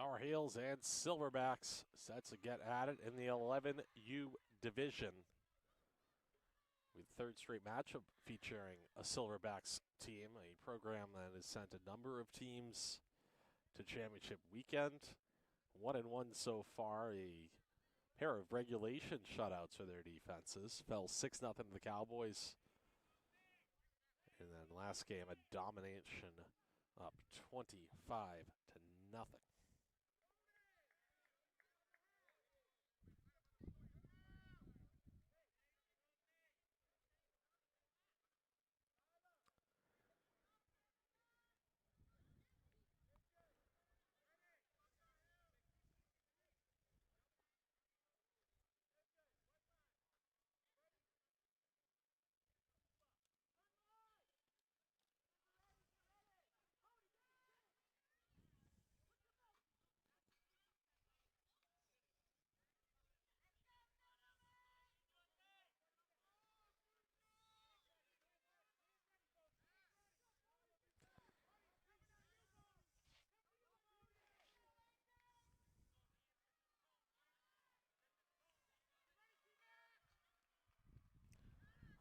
Tar Heels and Silverbacks set to get at it in the 11U division. With third straight matchup featuring a Silverbacks team, a program that has sent a number of teams to championship weekend. 1-1 so far, a pair of regulation shutouts for their defenses. Fell 6-0 to the Cowboys. And then last game, a domination up 25-0.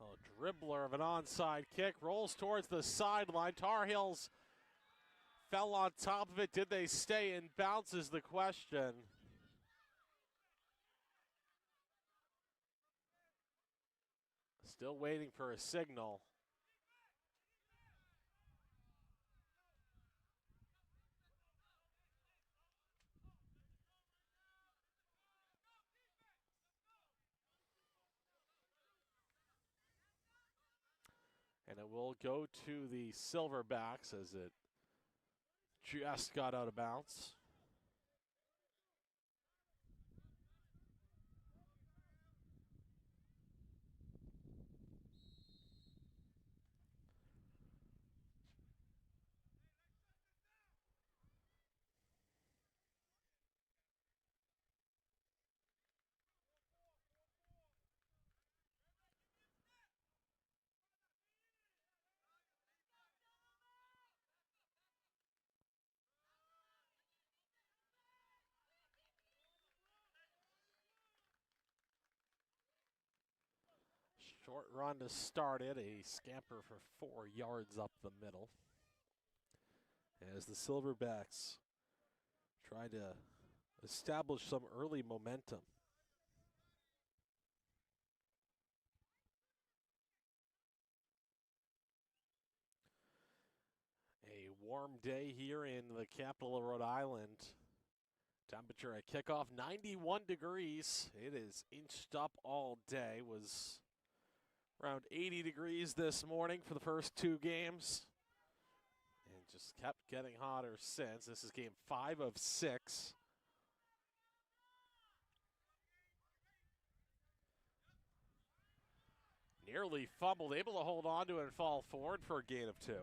A dribbler of an onside kick rolls towards the sideline. Tar Heels fell on top of it. Did they stay in bounds is the question. Still waiting for a signal. And it will go to the Silverbacks as it just got out of bounds. Short run to start it, a scamper for 4 yards up the middle. As the Silverbacks try to establish some early momentum. A warm day here in the capital of Rhode Island. Temperature at kickoff, 91 degrees. It is inched up all day. Was around 80 degrees this morning for the first 2 games. And just kept getting hotter since. This is game 5 of 6. Nearly fumbled, able to hold on to it and fall forward for a gain of 2.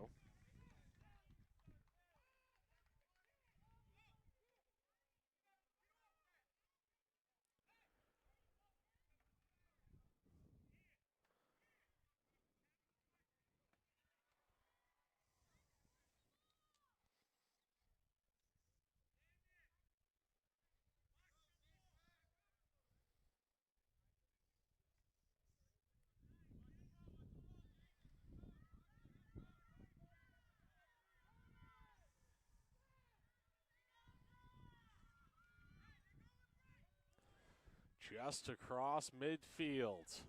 Just across midfield.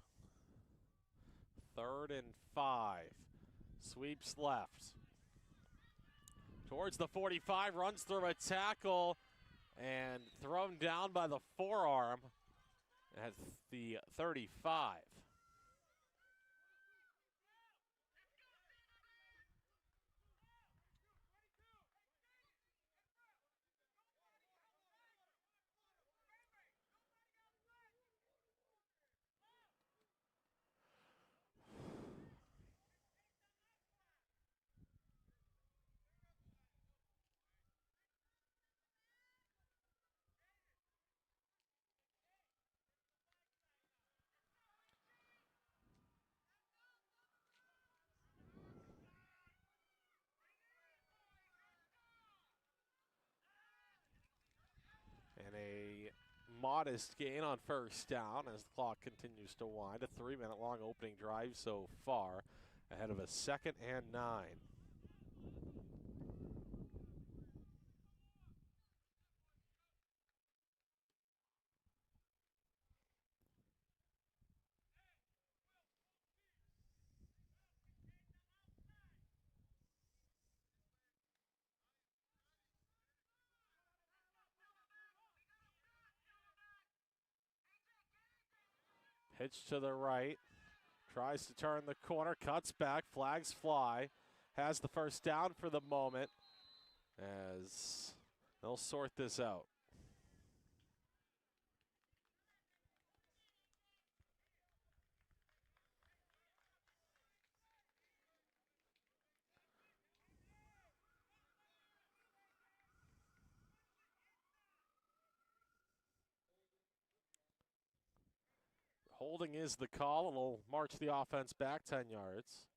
3rd and 5. Sweeps left. Towards the 45, runs through a tackle and thrown down by the forearm at the 35. modest gain on first down as the clock continues to wind. A 3-minute long opening drive so far, ahead of a 2nd and 9. Pitch to the right. Tries to turn the corner, cuts back, flags fly. Has the first down for the moment as they'll sort this out. Holding is the call, and will march the offense back 10 yards.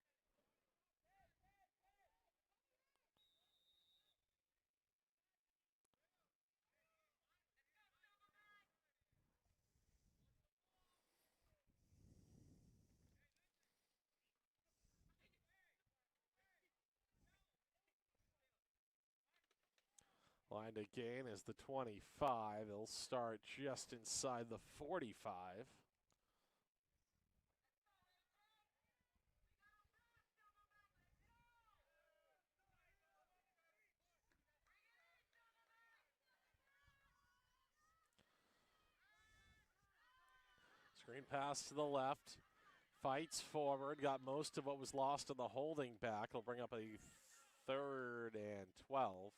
Line to gain is the 25. They'll start just inside the 45. Screen pass to the left. Fights forward. Got most of what was lost in the holding back. He'll bring up a 3rd and 12.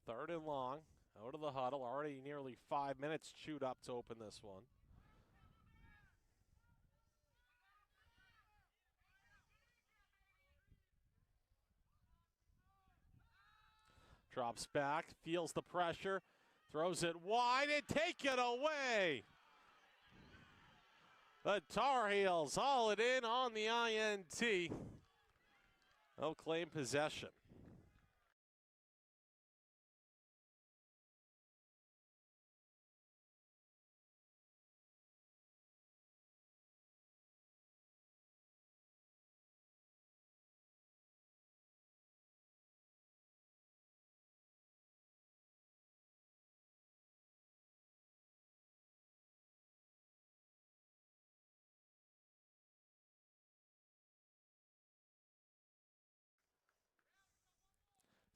Third and long. Out of the huddle. Already nearly 5 minutes chewed up to open this one. Drops back, feels the pressure, throws it wide and take it away. The Tar Heels haul it in on the INT. They'll claim possession.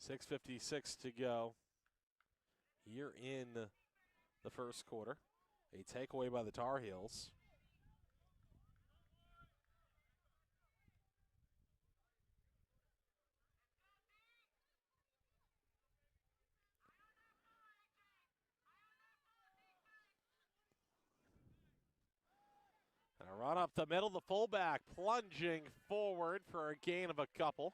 .56 to go here in the first quarter. A takeaway by the Tar Heels. And a run up the middle, the fullback plunging forward for a gain of a couple.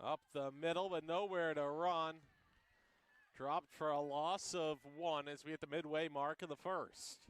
Up the middle, but nowhere to run. Dropped for a loss of 1 as we hit the midway mark of the first.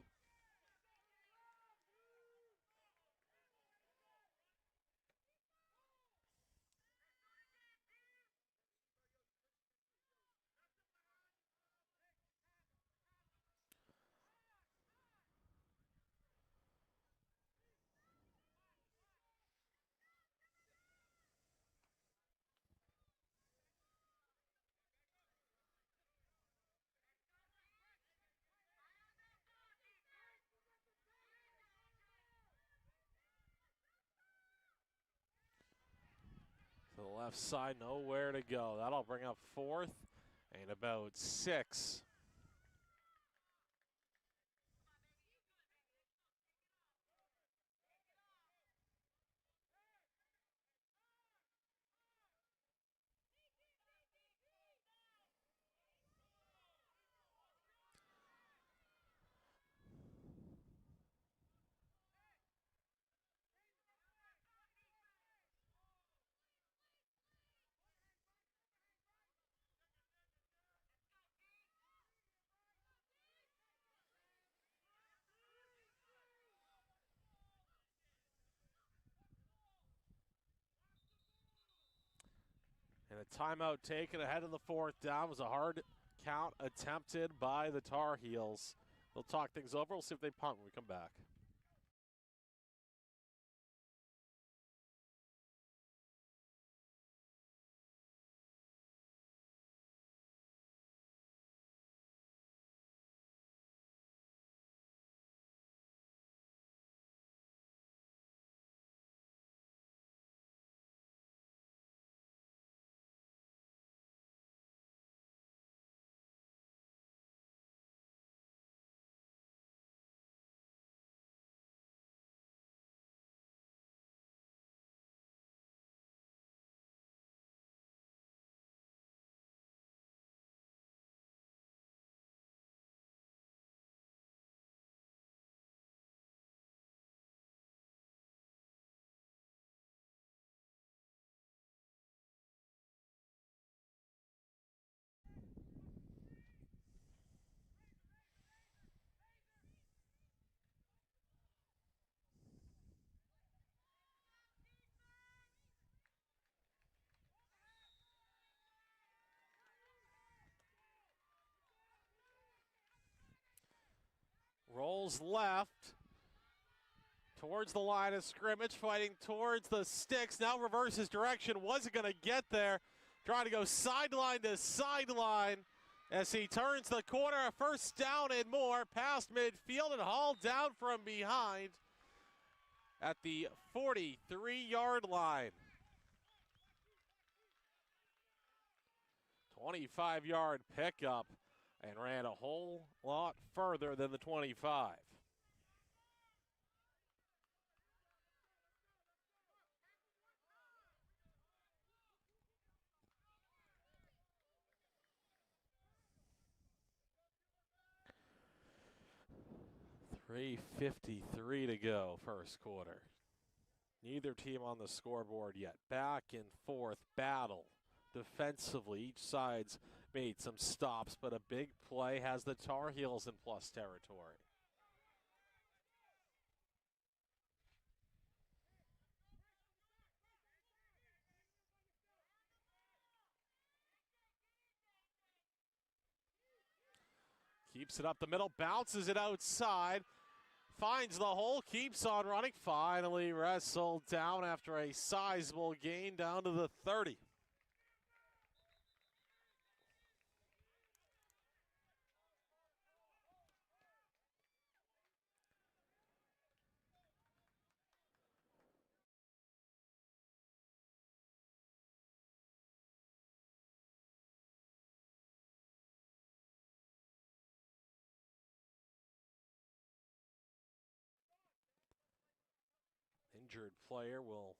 Left side, nowhere to go. That'll bring up fourth and about 6. And a timeout taken ahead of the fourth down. Was a hard count attempted by the Tar Heels. They'll talk things over. We'll see if they punt when we come back. Rolls left towards the line of scrimmage, fighting towards the sticks. Now reverses direction. Wasn't going to get there. Trying to go sideline to sideline as he turns the corner. A first down and more past midfield and hauled down from behind at the 43-yard line. 25-yard pickup and ran a whole lot further than the 25. .353 to go first quarter. Neither team on the scoreboard yet. Back and forth battle defensively. Each side's made some stops, but a big play has the Tar Heels in plus territory. Keeps it up the middle, bounces it outside, finds the hole, keeps on running, finally wrestled down after a sizable gain down to the 30. Injured player will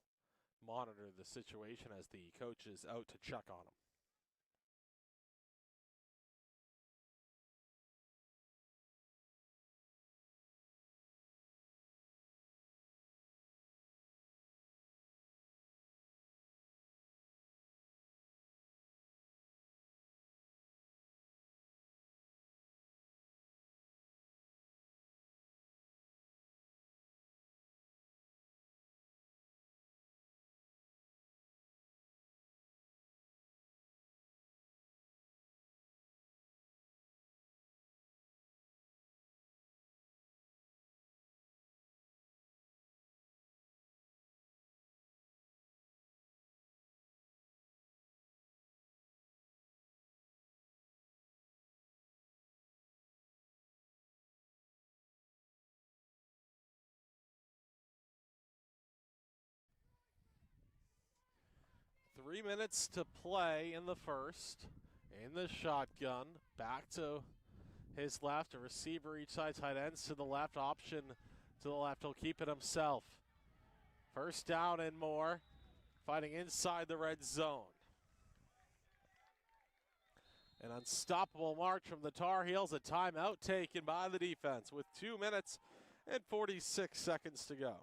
monitor the situation as the coach is out to check on him. 3 minutes to play in the first. In the shotgun, back to his left, a receiver each side, tight ends to the left, option to the left. He'll keep it himself. First down and more, fighting inside the red zone. An unstoppable march from the Tar Heels, a timeout taken by the defense with 2 minutes and 46 seconds to go.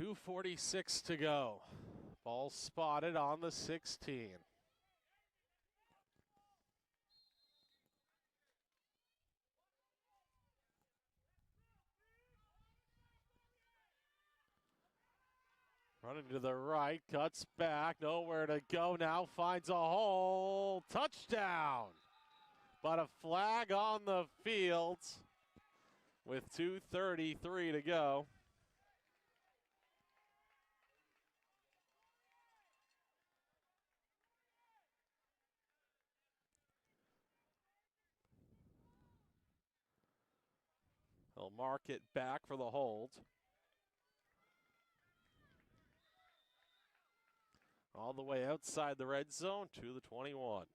.246 to go. Ball spotted on the 16. Running to the right, cuts back, nowhere to go now, finds a hole, touchdown! But a flag on the field with 2:33 to go. He'll mark it back for the hold. All the way outside the red zone to the 21.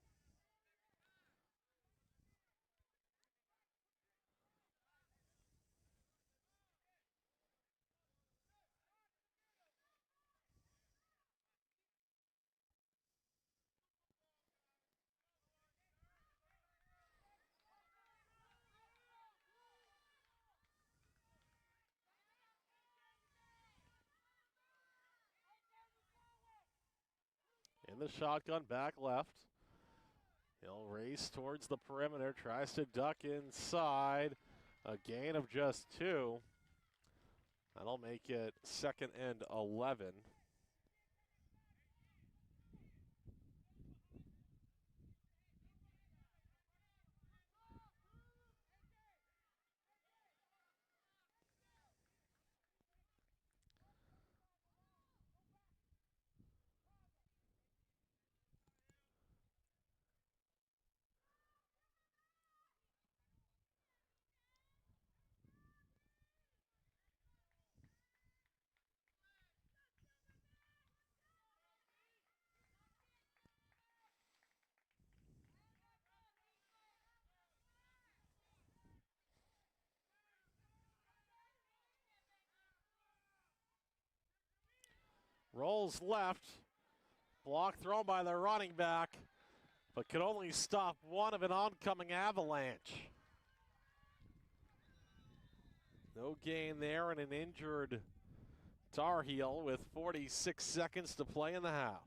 In the shotgun, back left. He'll race towards the perimeter, tries to duck inside. A gain of just 2. That'll make it 2nd and 11. Rolls left, block thrown by the running back, but could only stop one of an oncoming avalanche. No gain there and an injured Tar Heel with 46 seconds to play in the half.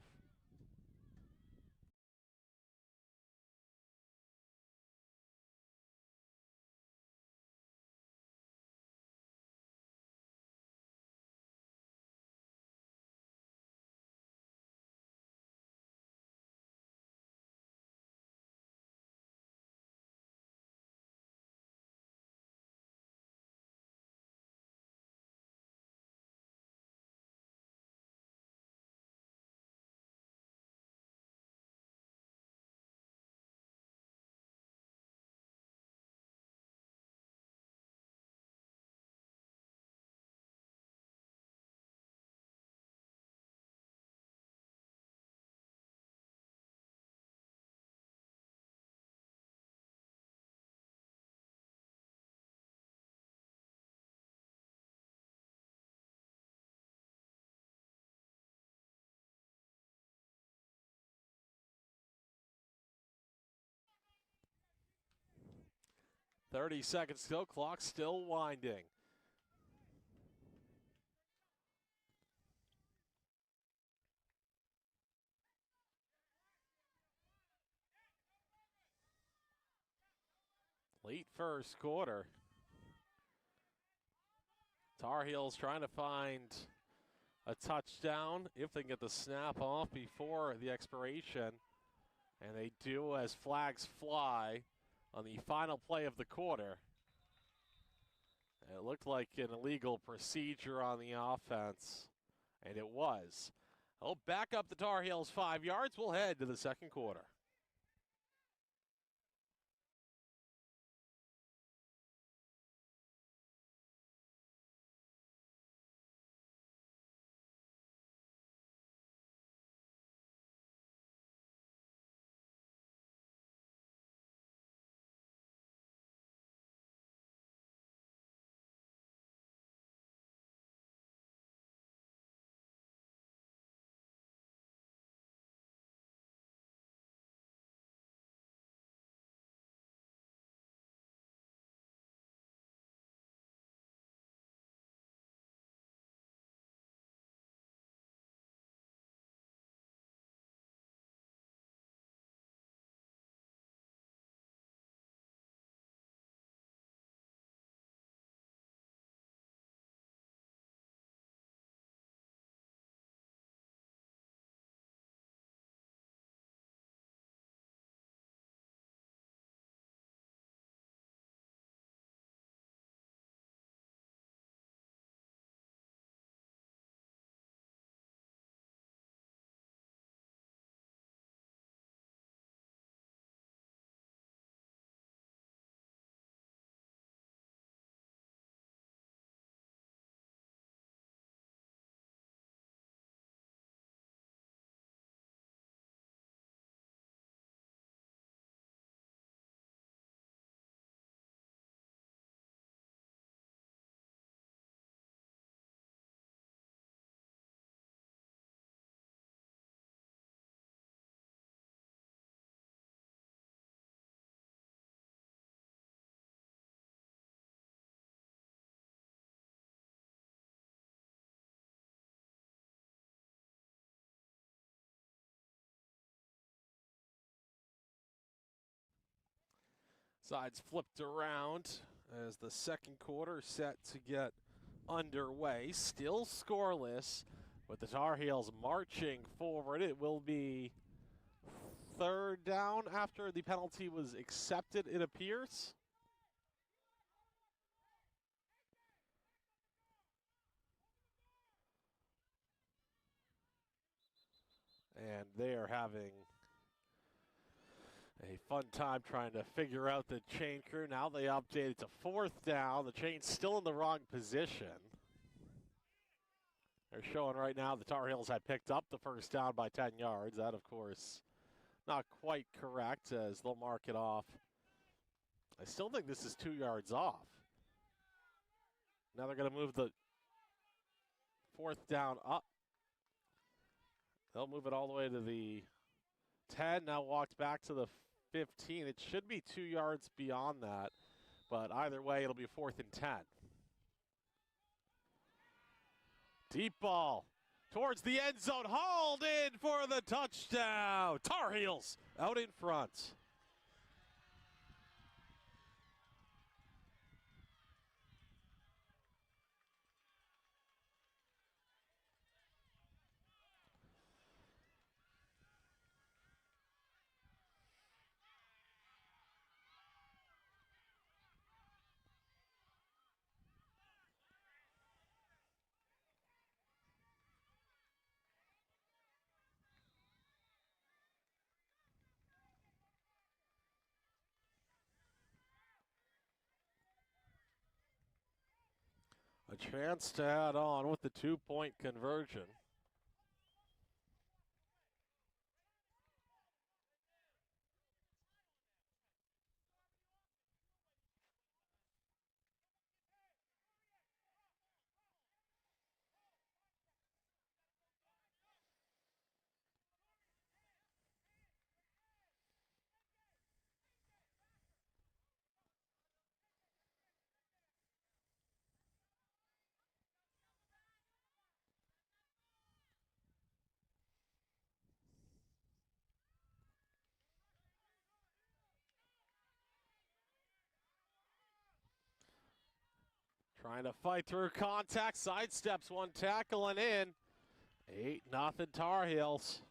30 seconds still, clock still winding. Late first quarter. Tar Heels trying to find a touchdown if they can get the snap off before the expiration. And they do as flags fly on the final play of the quarter. It looked like an illegal procedure on the offense, and it was. They'll back up the Tar Heels 5 yards. We'll head to the second quarter. Sides flipped around as the second quarter set to get underway. Still scoreless, with the Tar Heels marching forward. It will be third down after the penalty was accepted, it appears. And they are having a fun time trying to figure out the chain crew. Now they updated to fourth down. The chain's still in the wrong position. They're showing right now the Tar Heels had picked up the first down by 10 yards. That, of course, not quite correct as they'll mark it off. I still think this is 2 yards off. Now they're going to move the fourth down up. They'll move it all the way to the 10. Now walked back to the 15. It should be 2 yards beyond that, but either way, it'll be 4th and 10. Deep ball towards the end zone, hauled in for the touchdown. Tar Heels out in front. A chance to add on with the 2-point conversion. Trying to fight through contact, sidesteps one tackle and in. 8-0 Tar Heels.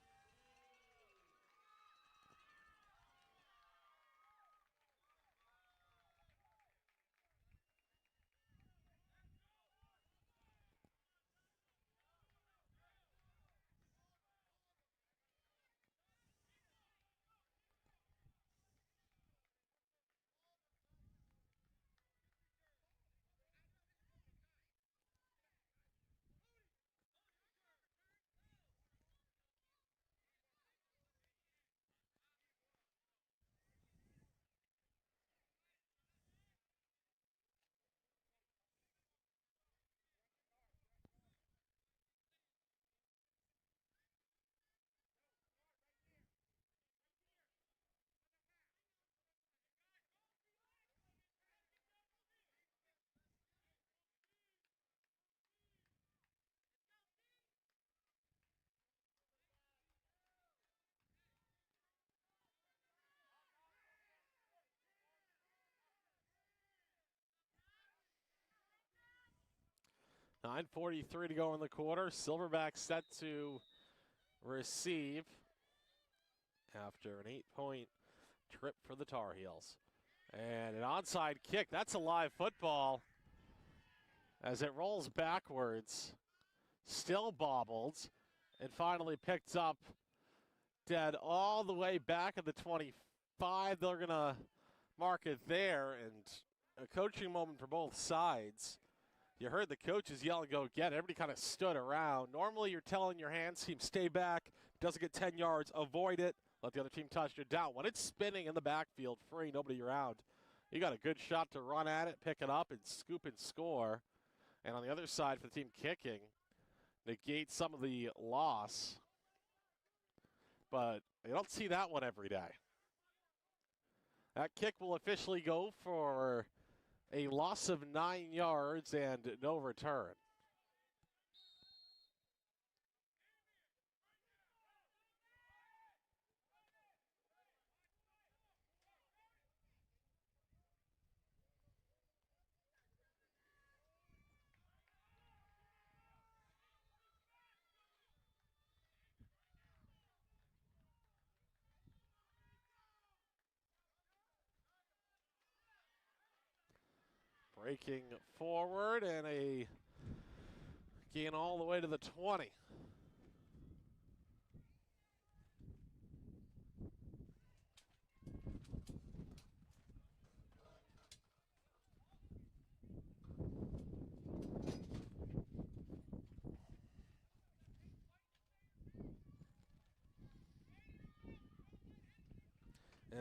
.9:43 to go in the quarter. Silverbacks set to receive after an 8-point trip for the Tar Heels. And an onside kick. That's a live football as it rolls backwards. Still bobbled and finally picked up dead all the way back at the 25. They're going to mark it there, and a coaching moment for both sides. You heard the coaches yell and go get it. Everybody kind of stood around. Normally you're telling your hands team, stay back. Doesn't get 10 yards, avoid it. Let the other team touch it down. When it's spinning in the backfield, free, nobody around, you got a good shot to run at it, pick it up, and scoop and score. And on the other side for the team kicking, negate some of the loss. But you don't see that one every day. That kick will officially go for a loss of 9 yards and no return. Breaking forward and a gain all the way to the 20.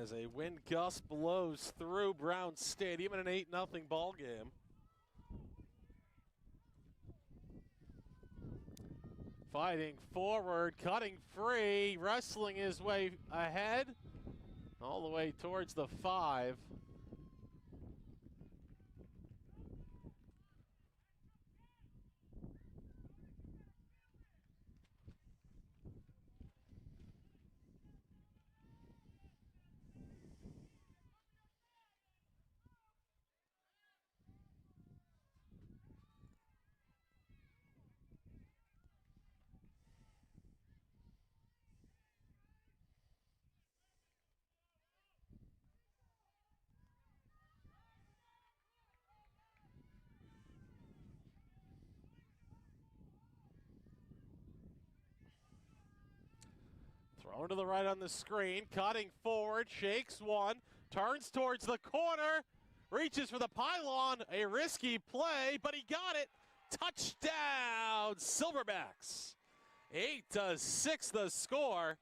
As a wind gust blows through Brown Stadium in an 8-0 ball game. Fighting forward, cutting free, wrestling his way ahead, all the way towards the 5. Thrown to the right on the screen, cutting forward, shakes one, turns towards the corner, reaches for the pylon, a risky play, but he got it. Touchdown, Silverbacks. 8-6 the score.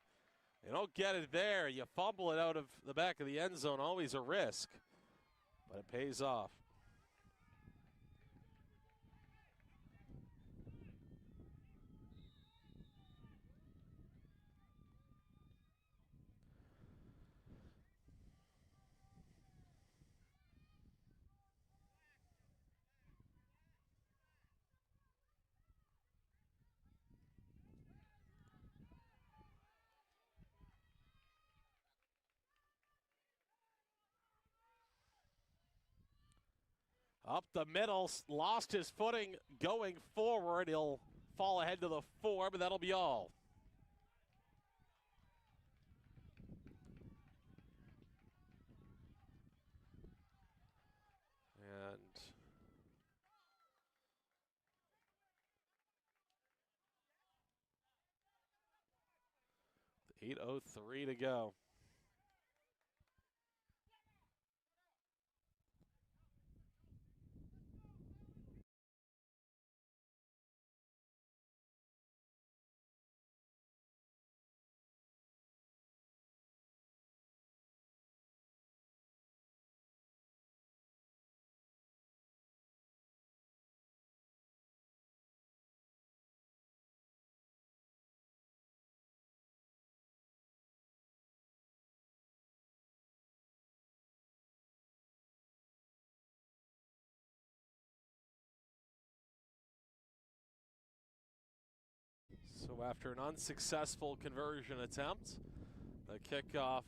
You don't get it there. You fumble it out of the back of the end zone, always a risk, but it pays off. Up the middle, lost his footing going forward. He'll fall ahead to the 4, but that'll be all. And 8:03 to go. So after an unsuccessful conversion attempt, the kickoff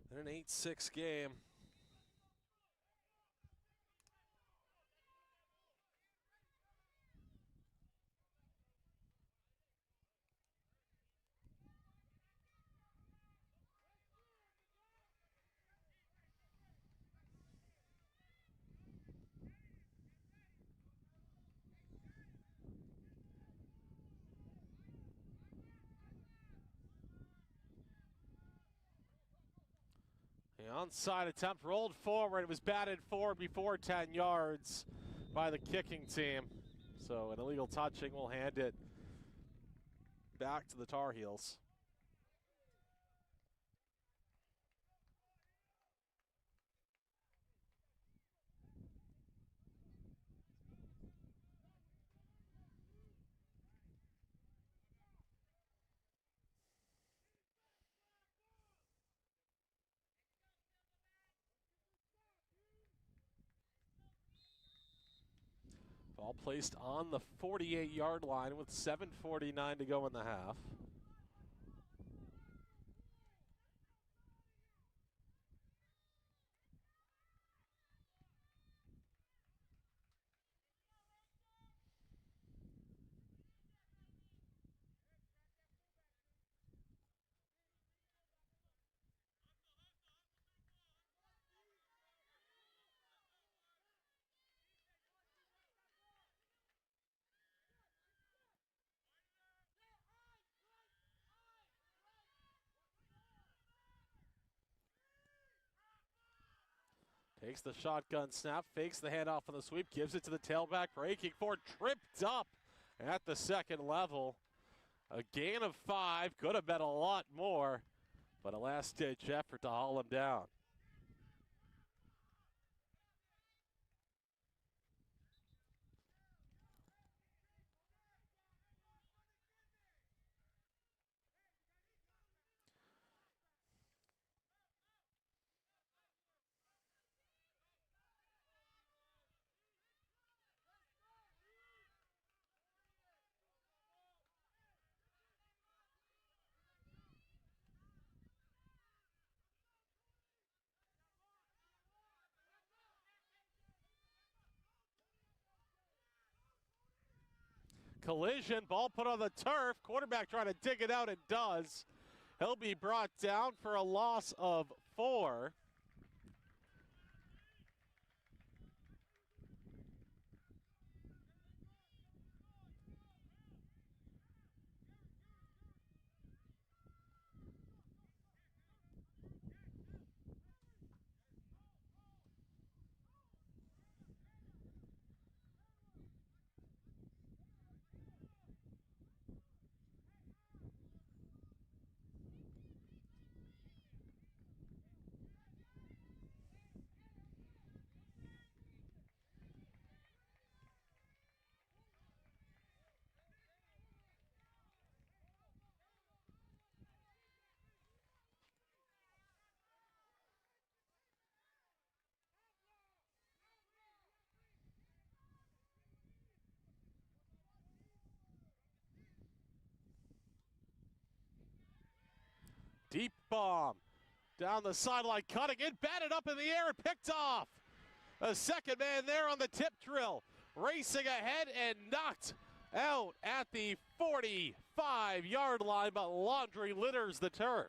in an 8-6 game. The onside attempt rolled forward. It was batted forward before 10 yards by the kicking team. So an illegal touching will hand it back to the Tar Heels. Ball placed on the 48-yard line with 7:49 to go in the half. Takes the shotgun snap, fakes the handoff on the sweep, gives it to the tailback, breaking forward, tripped up at the second level. A gain of 5, could have been a lot more, but a last-ditch effort to haul him down. Collision, ball put on the turf. Quarterback trying to dig it out, and does. He'll be brought down for a loss of 4. Deep bomb down the sideline, cutting it, batted up in the air and picked off. A second man there on the tip drill, racing ahead and knocked out at the 45-yard line, but Laundry litters the turf.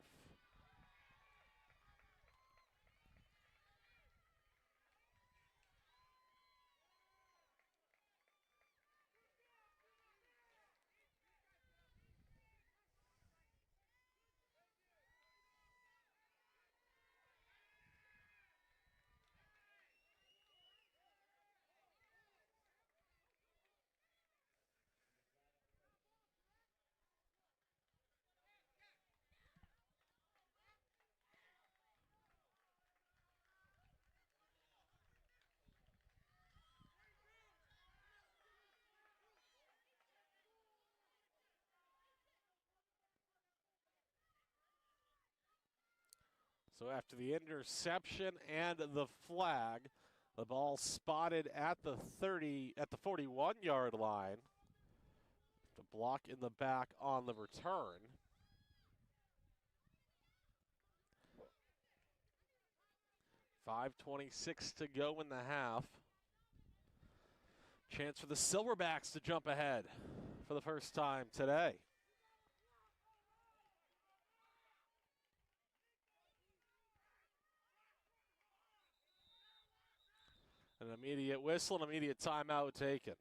So after the interception and the flag, the ball spotted at the 41-yard line. The block in the back on the return. .5:26 to go in the half. Chance for the Silverbacks to jump ahead for the first time today. An immediate whistle, an immediate timeout taken.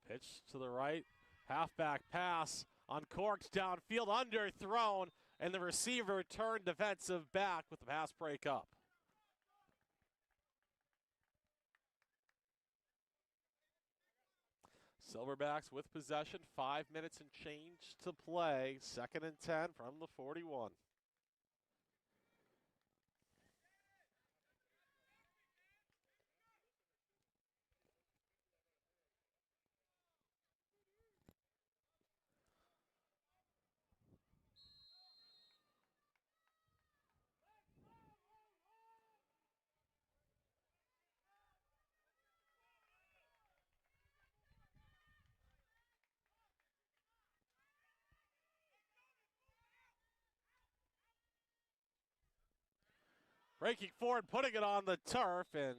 Pitch to the right, halfback pass, uncorked downfield, underthrown, and the receiver turned defensive back with the pass break up. Silverbacks with possession, 5 minutes and change to play, 2nd and 10 from the 41. Breaking forward, putting it on the turf, and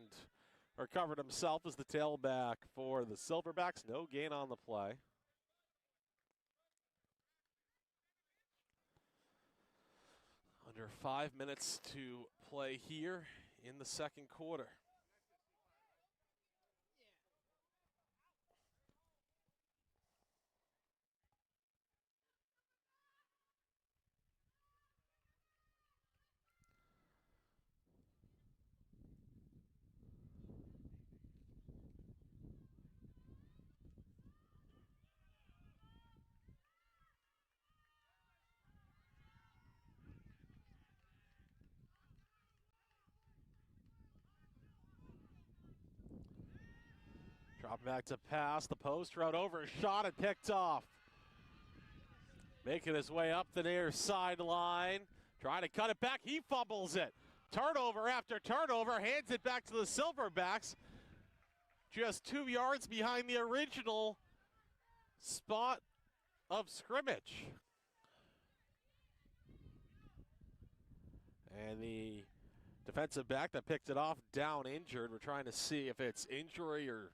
recovered himself as the tailback for the Silverbacks. No gain on the play. Under 5 minutes to play here in the second quarter. Drop back to pass, the post route over, shot and picked off. Making his way up the near sideline, trying to cut it back, he fumbles it. Turnover after turnover, hands it back to the Silverbacks. Just 2 yards behind the original spot of scrimmage. And the defensive back that picked it off down injured. We're trying to see if it's injury or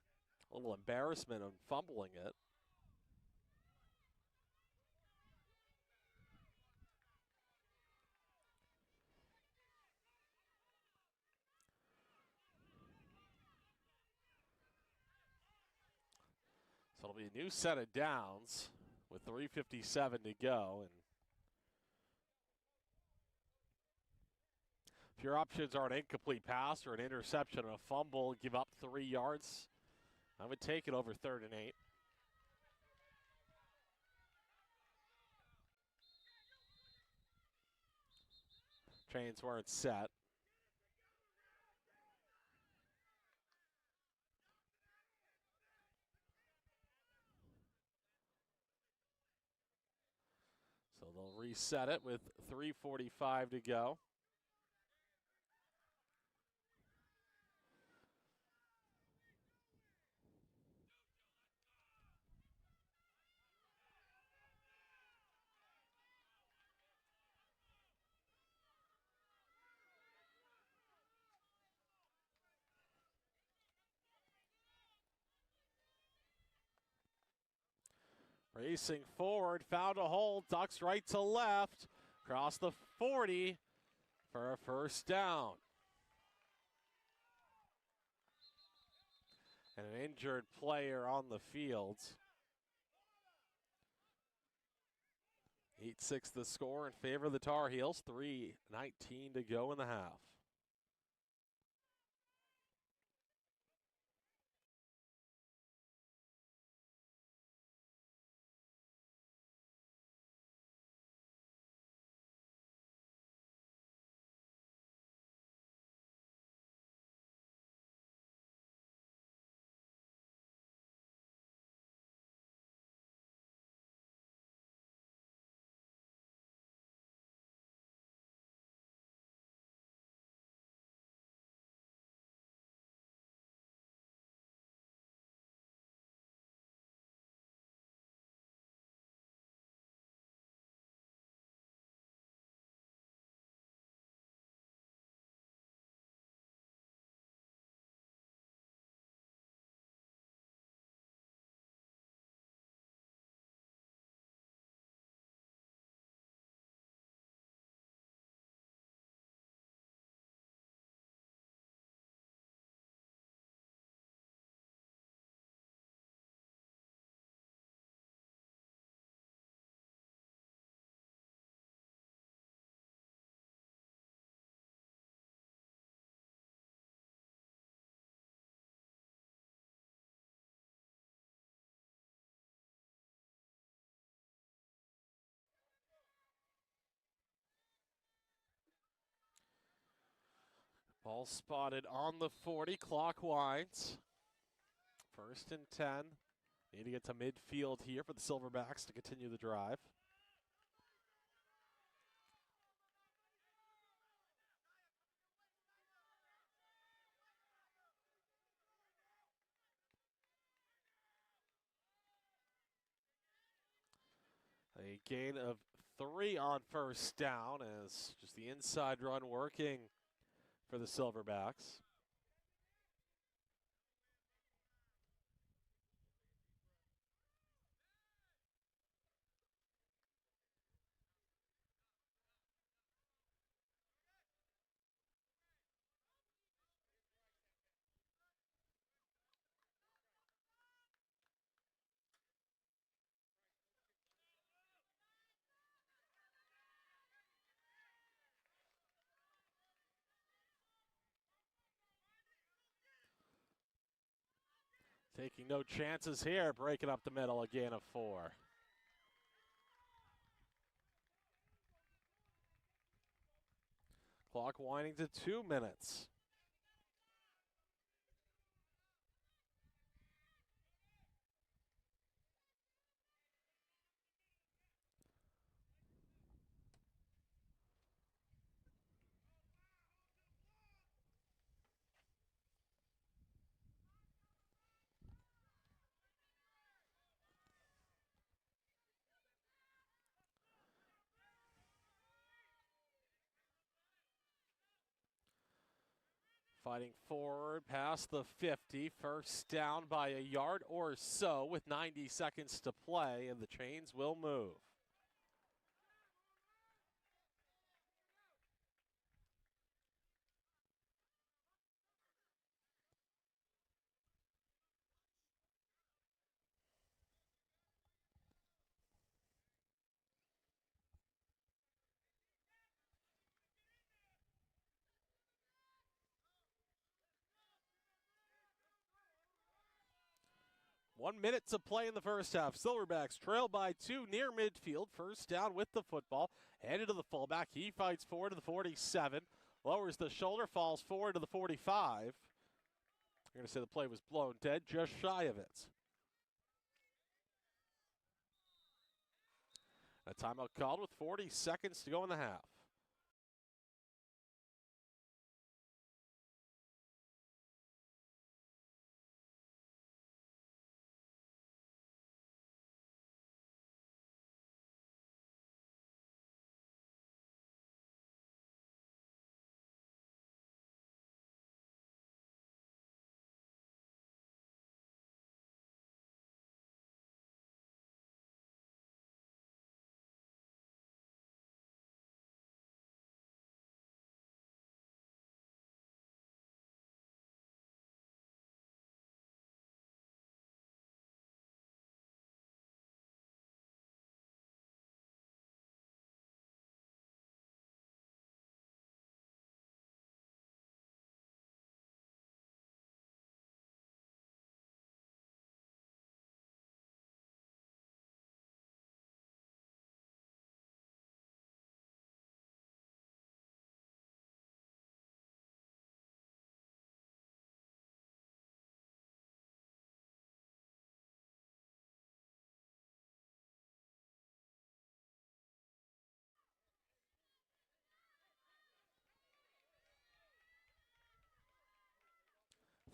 a little embarrassment of fumbling it. So it'll be a new set of downs with 3:57 to go. And if your options are an incomplete pass or an interception and a fumble, give up 3 yards, I would take it over 3rd and 8. Chains weren't set. So they'll reset it with 3:45 to go. Racing forward, found a hole, ducks right to left, across the 40 for a first down. And an injured player on the field. 8-6 the score in favor of the Tar Heels, 3:19 to go in the half. Ball spotted on the 40, clock winds. 1st and 10. Need to get to midfield here for the Silverbacks to continue the drive. A gain of 3 on first down as just the inside run working for the Silverbacks. Taking no chances here, breaking up the middle, a gain of 4. Clock winding to 2 minutes. Fighting forward past the 50. First down by a yard or so with 90 seconds to play, and the chains will move. One minute to play in the first half. Silverbacks trail by 2 near midfield. First down with the football. Headed to the fullback. He fights forward to the 47. Lowers the shoulder, falls forward to the 45. I'm going to say the play was blown dead, just shy of it. A timeout called with 40 seconds to go in the half.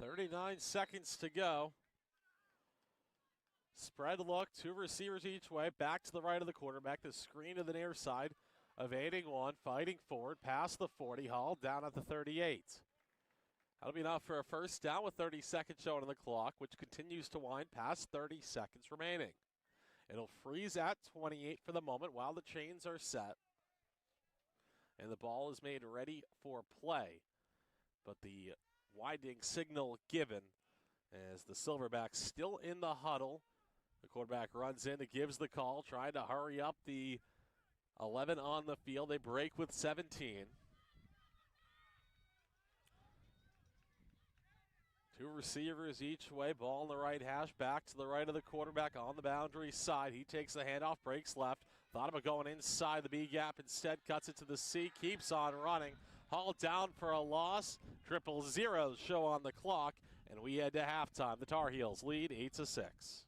.39 seconds to go. Spread look, 2 receivers each way, back to the right of the quarterback, the screen to the near side, evading one, fighting forward, past the 40, hauled down at the 38. That'll be enough for a first down with 30 seconds showing on the clock, which continues to wind past 30 seconds remaining. It'll freeze at 28 for the moment while the chains are set. And the ball is made ready for play. But the winding signal given as the Silverbacks still in the huddle. The quarterback runs in, it gives the call, trying to hurry up the 11 on the field. They break with 17. 2 receivers each way, ball in the right hash, back to the right of the quarterback on the boundary side. He takes the handoff, breaks left. Thought about going inside the B gap, instead cuts it to the C, keeps on running. Hauled down for a loss. 0-0 show on the clock, and we head to halftime. The Tar Heels lead 8-6.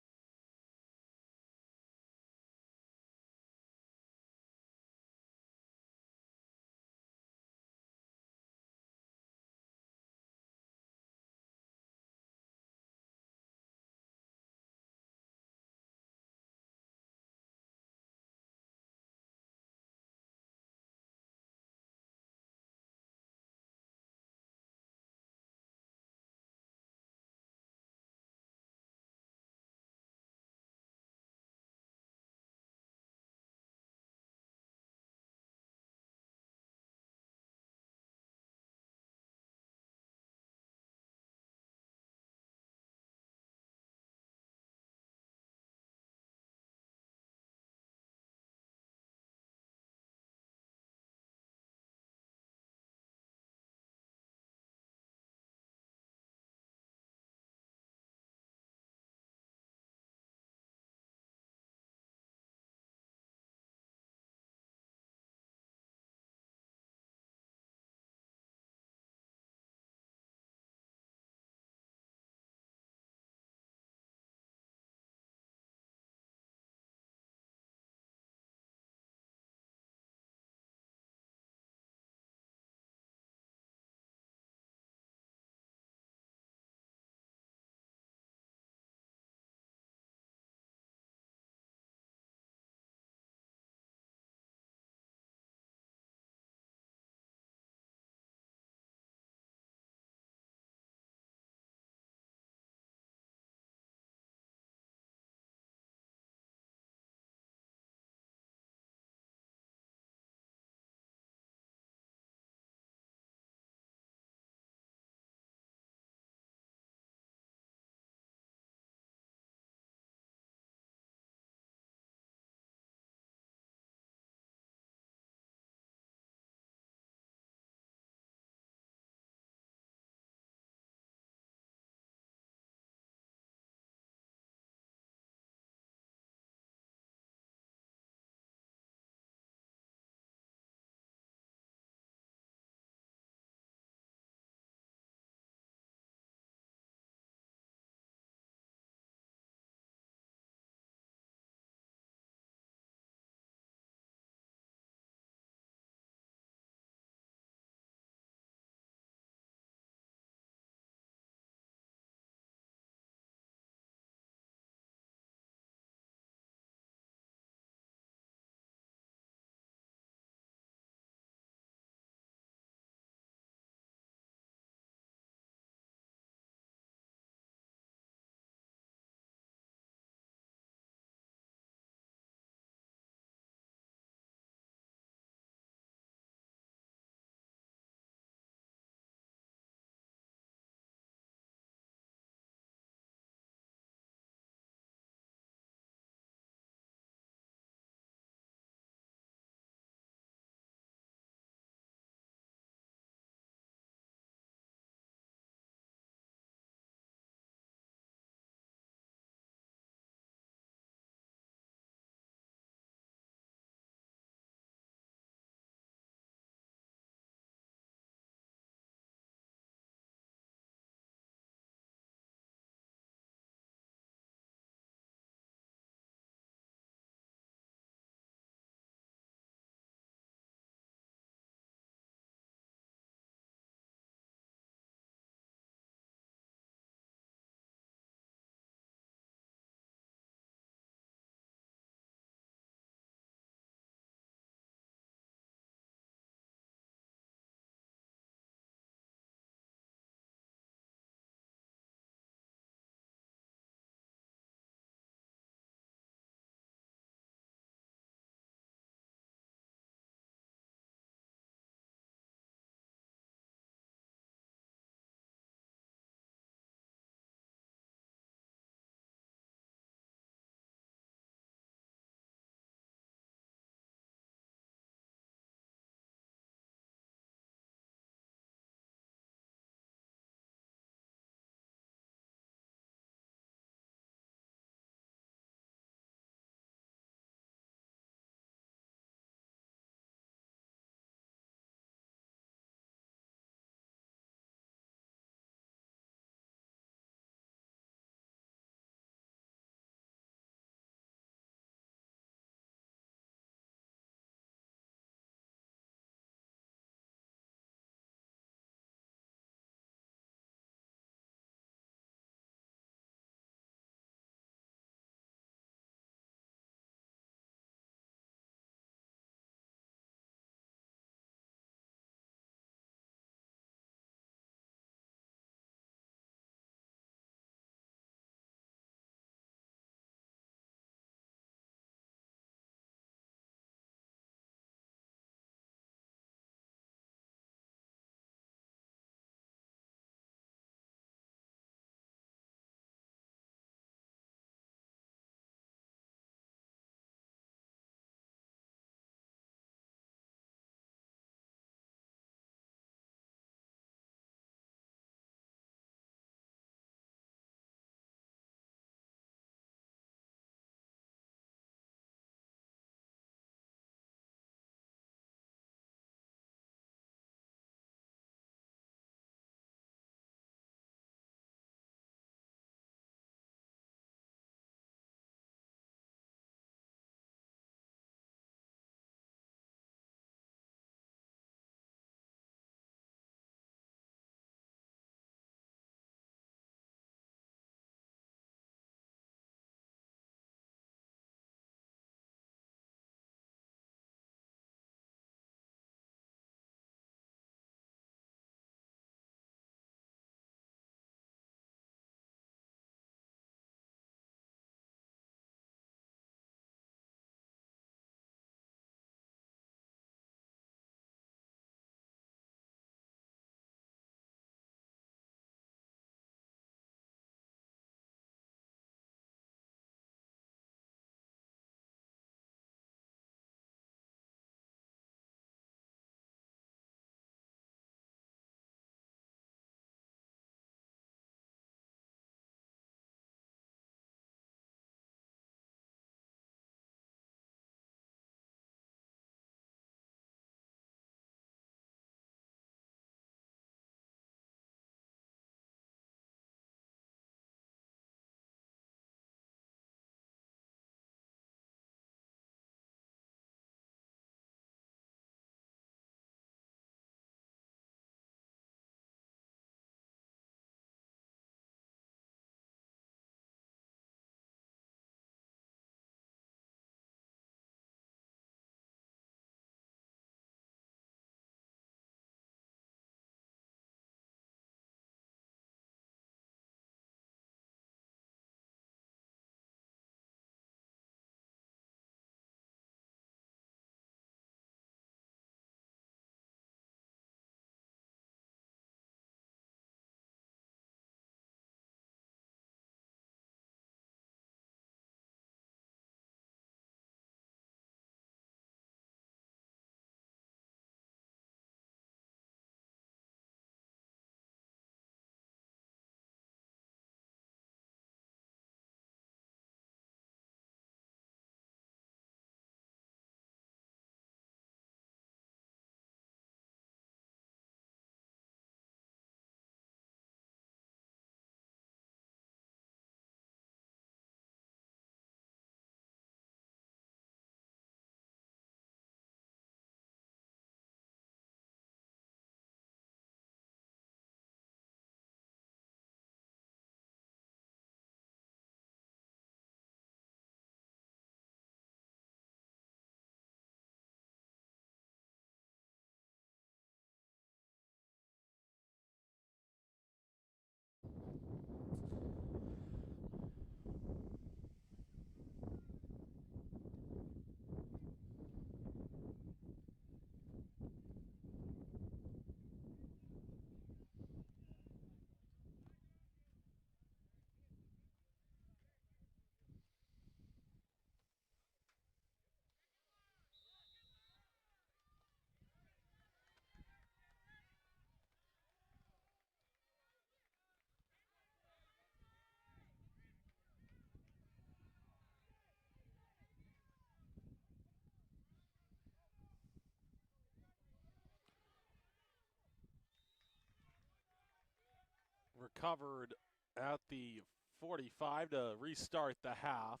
recovered at the 45 to restart the half.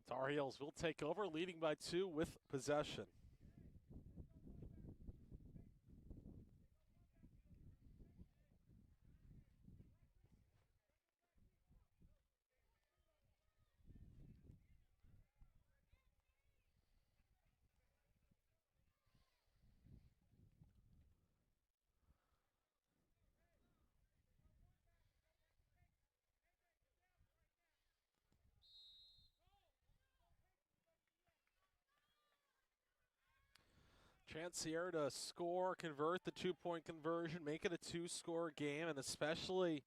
Tar Heels will take over, leading by 2 with possession. Chance here to score, convert the 2-point conversion, make it a 2-score game, and especially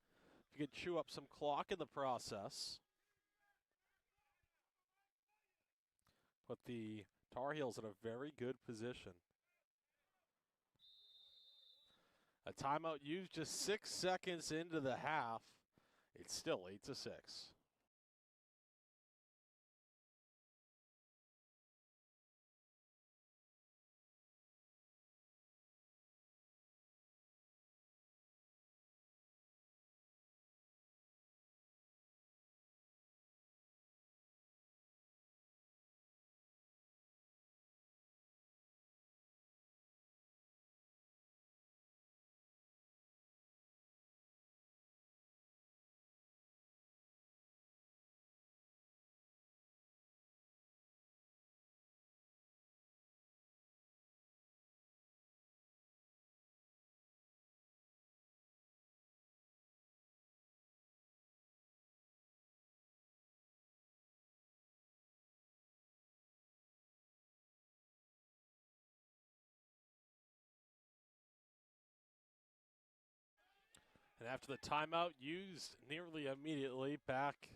if you could chew up some clock in the process. Put the Tar Heels in a very good position. A timeout used just 6 seconds into the half. It's still 8-6. And after the timeout used nearly immediately, back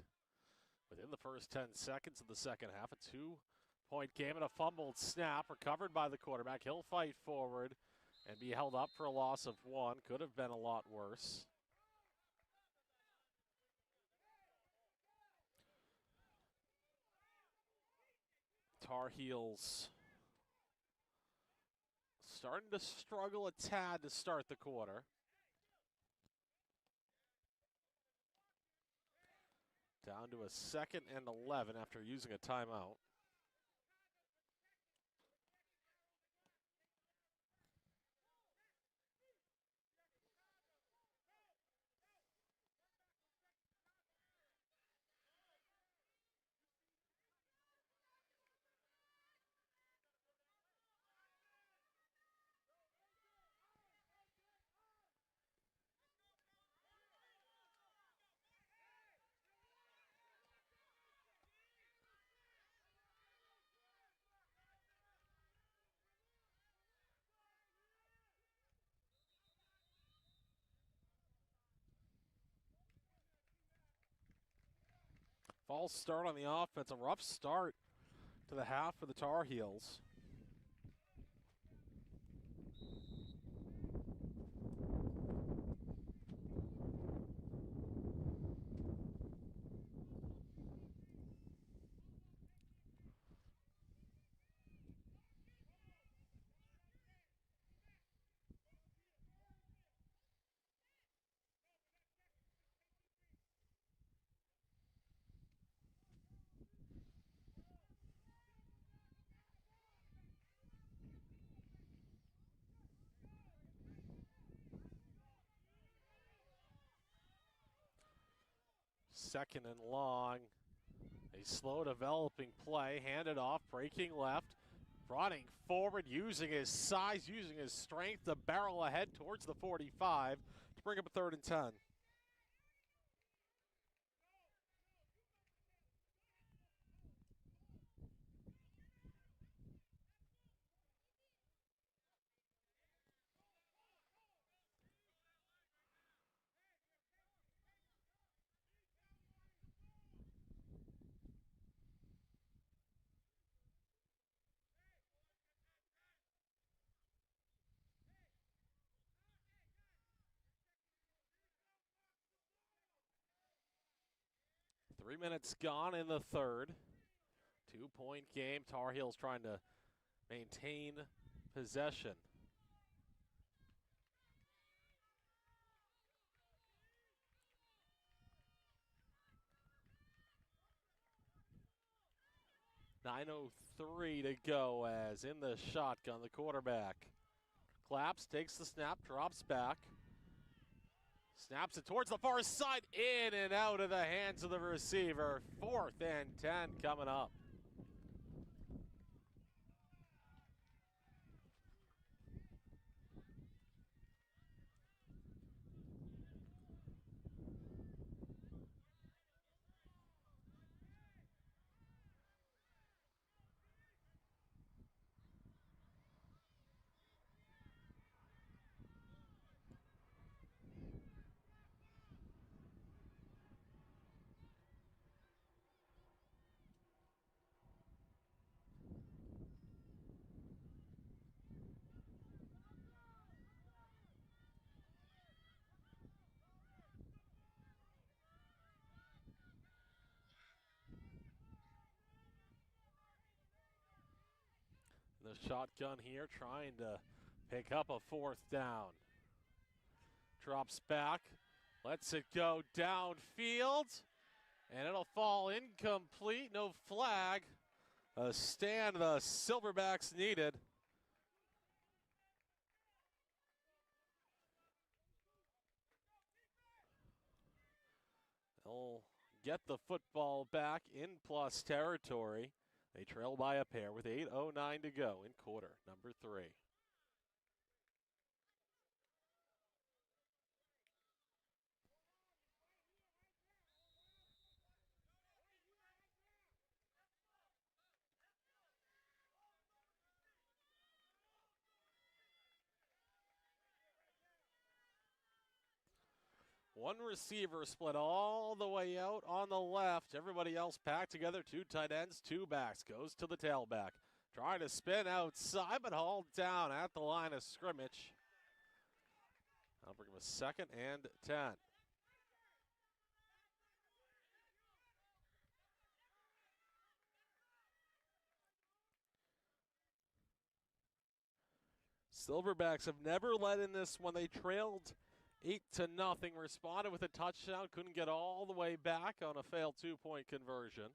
within the first 10 seconds of the second half, a 2-point game and a fumbled snap recovered by the quarterback. He'll fight forward and be held up for a loss of 1. Could have been a lot worse. Tar Heels starting to struggle a tad to start the quarter. Down to a 2nd and 11 after using a timeout. False start on the offense. A rough start to the half for the Tar Heels. Second and long. A slow developing play, handed off, breaking left, running forward, using his size, using his strength to barrel ahead towards the 45 to bring up a 3rd and 10. Three minutes gone in the 3rd. 2-point game. Tar Heels trying to maintain possession. 9:03 to go as in the shotgun, the quarterback claps, takes the snap, drops back, snaps it towards the far side, in and out of the hands of the receiver. 4th and 10 coming up. The shotgun here trying to pick up a 4th down. Drops back, lets it go downfield, and it'll fall incomplete. No flag. A stand the Silverbacks needed. They'll get the football back in plus territory. They trail by a pair with 8:09 to go in quarter number 3. One receiver split all the way out on the left. Everybody else packed together. 2 tight ends, 2 backs. Goes to the tailback. Trying to spin outside, but hauled down at the line of scrimmage. I'll bring him a 2nd and 10. Silverbacks have never led in this one. They trailed 8-0, responded with a touchdown, couldn't get all the way back on a failed 2-point conversion.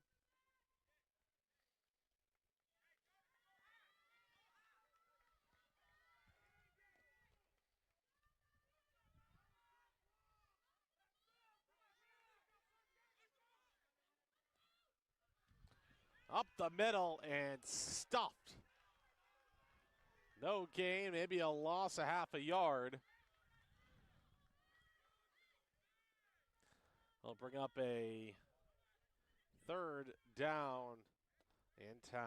Up the middle and stuffed. No gain, maybe a loss of half a yard. They'll bring up a 3rd down and 10.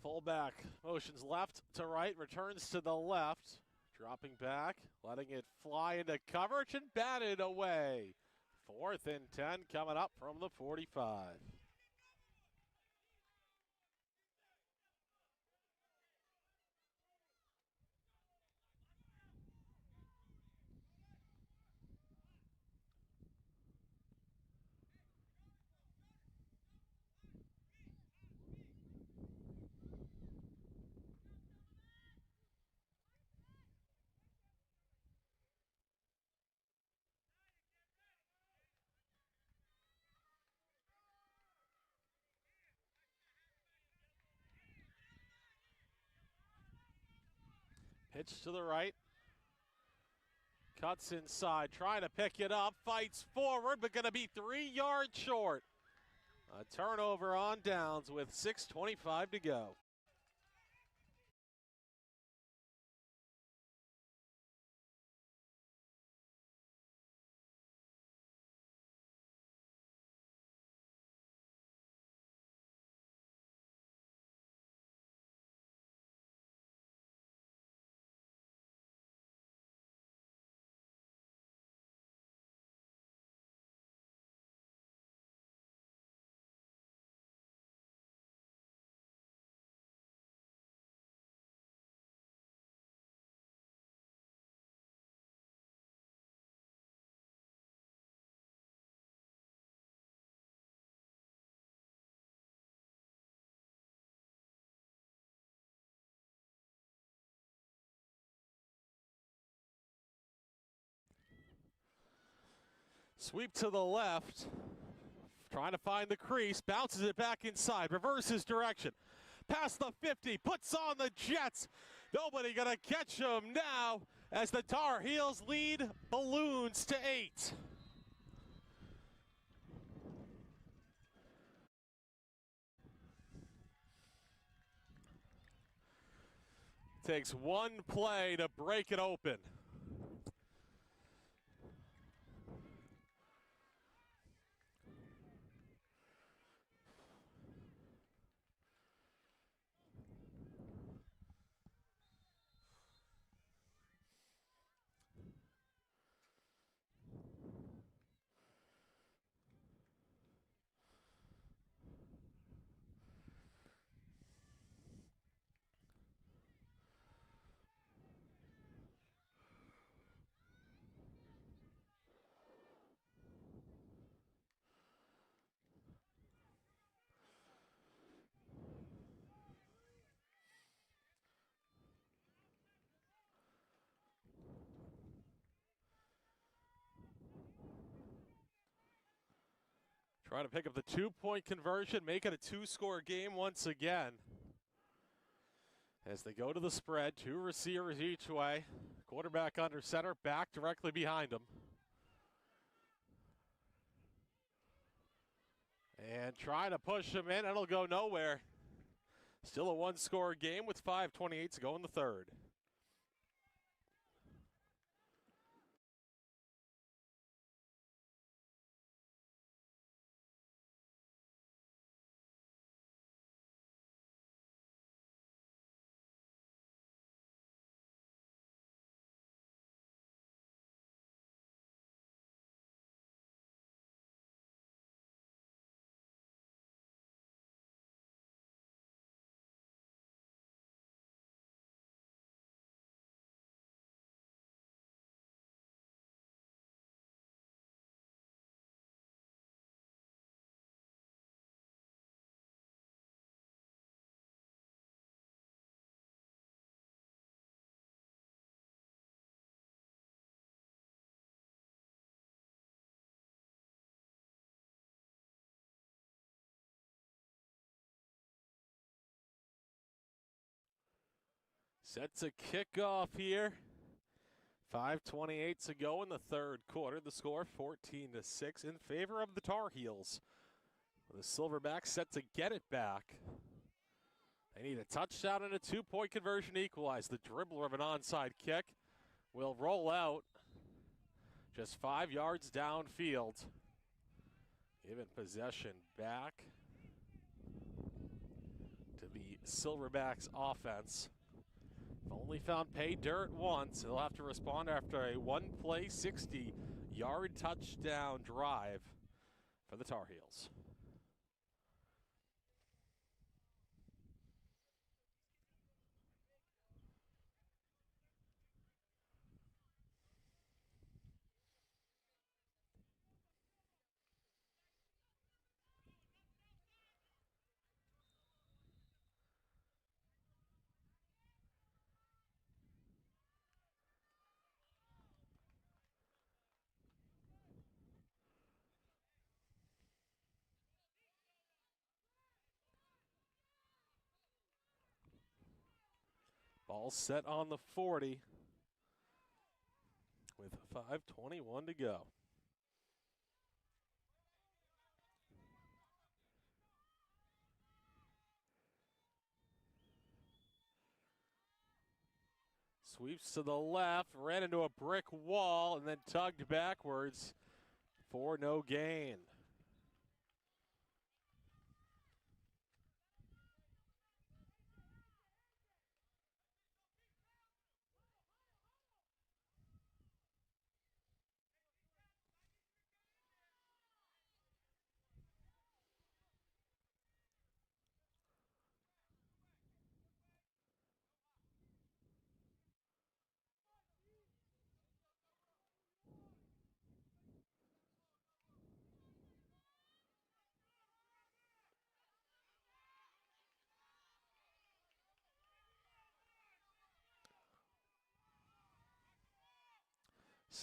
Fullback motions left to right, returns to the left, dropping back, letting it fly into coverage and batted away. 4th and 10 coming up from the 45. Pitch to the right. Cuts inside, trying to pick it up, fights forward, but going to be 3 yards short. A turnover on downs with 6:25 to go. Sweep to the left. Trying to find the crease. Bounces it back inside. Reverses direction. Past the 50. Puts on the Jets. Nobody going to catch him now as the Tar Heels lead balloons to 8. Takes one play to break it open. Trying to pick up the 2-point conversion, make it a 2-score game once again. As they go to the spread, 2 receivers each way. Quarterback under center, back directly behind him. And trying to push him in, it'll go nowhere. Still a 1-score game with 5:28 to go in the third. Set to kickoff here. 5:28 to go in the third quarter. The score 14-6 in favor of the Tar Heels. The Silverbacks set to get it back. They need a touchdown and a 2-point conversion to equalize. The dribbler of an onside kick will roll out just 5 yards downfield. Giving possession back to the Silverbacks offense. Only found pay dirt once. He'll have to respond after a 1-play, 60-yard touchdown drive for the Tar Heels. Ball set on the 40 with 5:21 to go. Sweeps to the left, ran into a brick wall, and then tugged backwards for no gain.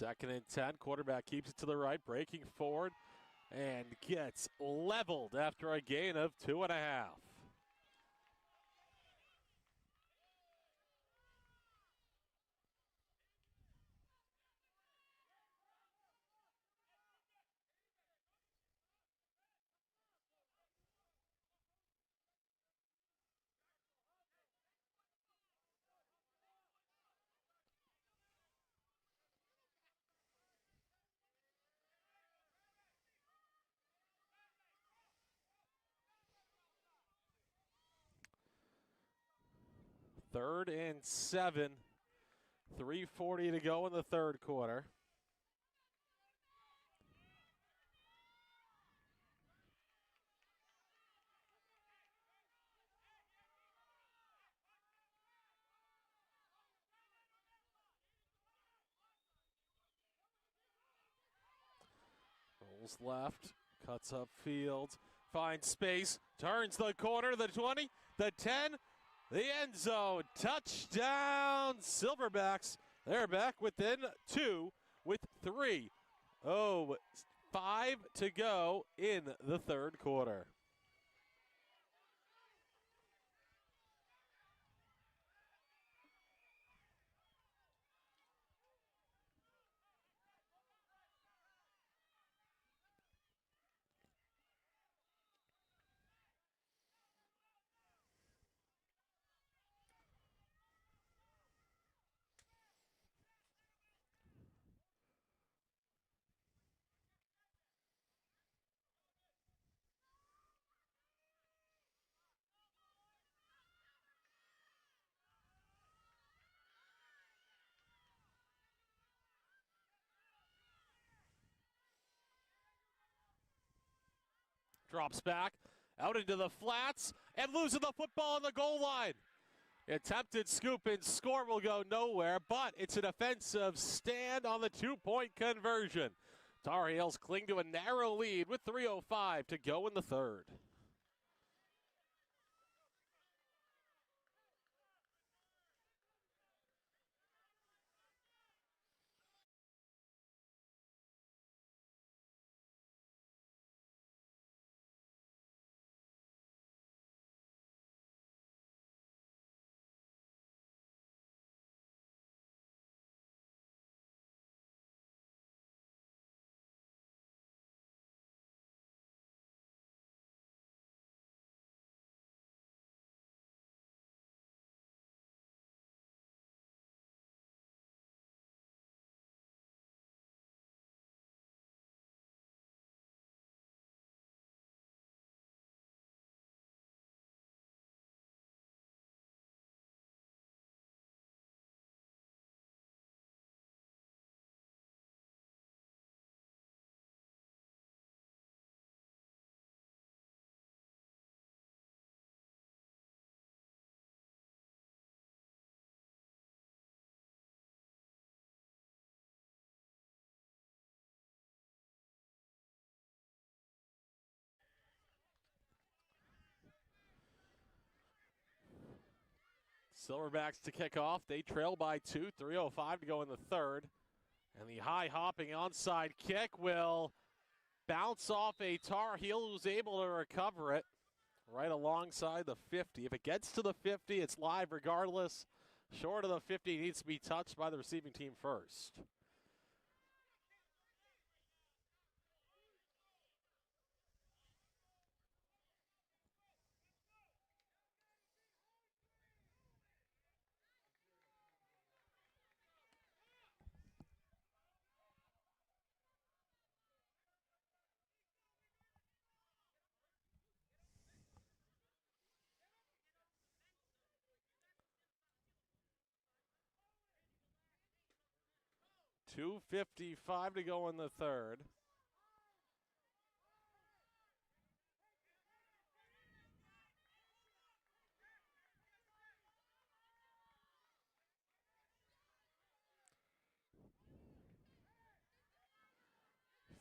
2nd and 10. Quarterback keeps it to the right, breaking forward, and gets leveled after a gain of 2.5. Third and 7. 3:40 to go in the third quarter. Rolls left, cuts up field, finds space, turns the corner, the 20, the 10, the end zone. Touchdown, Silverbacks. They're back within 2 with 3:05 to go in the third quarter. Drops back, out into the flats, and losing the football on the goal line. Attempted scoop and score will go nowhere, but it's an offensive stand on the 2-point conversion. Tar Heels cling to a narrow lead with 3:05 to go in the third. Silverbacks to kick off. They trail by 2, 3:05 to go in the third. And the high-hopping onside kick will bounce off a Tar Heel who's able to recover it right alongside the 50. If it gets to the 50, it's live regardless. Short of the 50, it needs to be touched by the receiving team first. .255 to go in the third.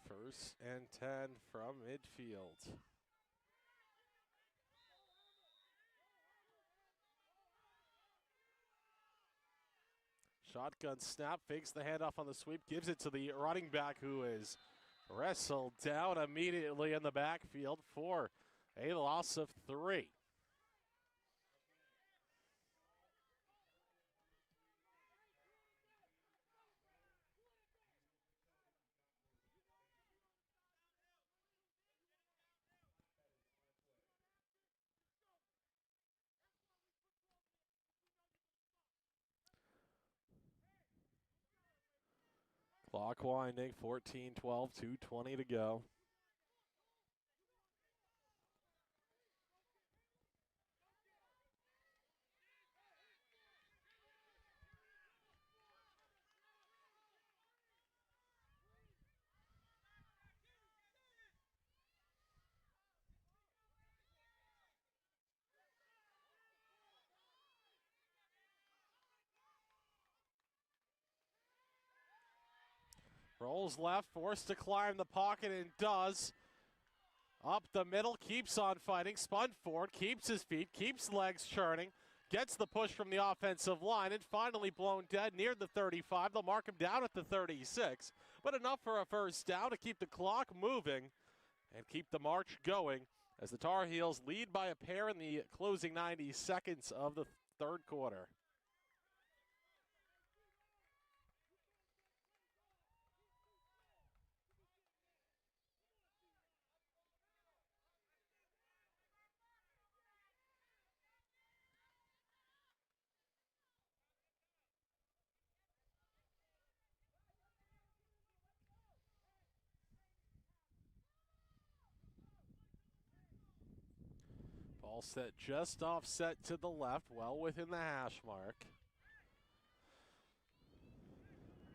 First and 10 from midfield. Shotgun snap, fakes the handoff on the sweep, gives it to the running back who is wrestled down immediately in the backfield for a loss of 3. Clock winding, 14-12, 2:20 to go. Rolls left, forced to climb the pocket and does. Up the middle, keeps on fighting, spun forward, keeps his feet, keeps legs churning, gets the push from the offensive line, and finally blown dead near the 35. They'll mark him down at the 36, but enough for a first down to keep the clock moving and keep the march going as the Tar Heels lead by a pair in the closing 90 seconds of the third quarter. Ball set just offset to the left, well within the hash mark.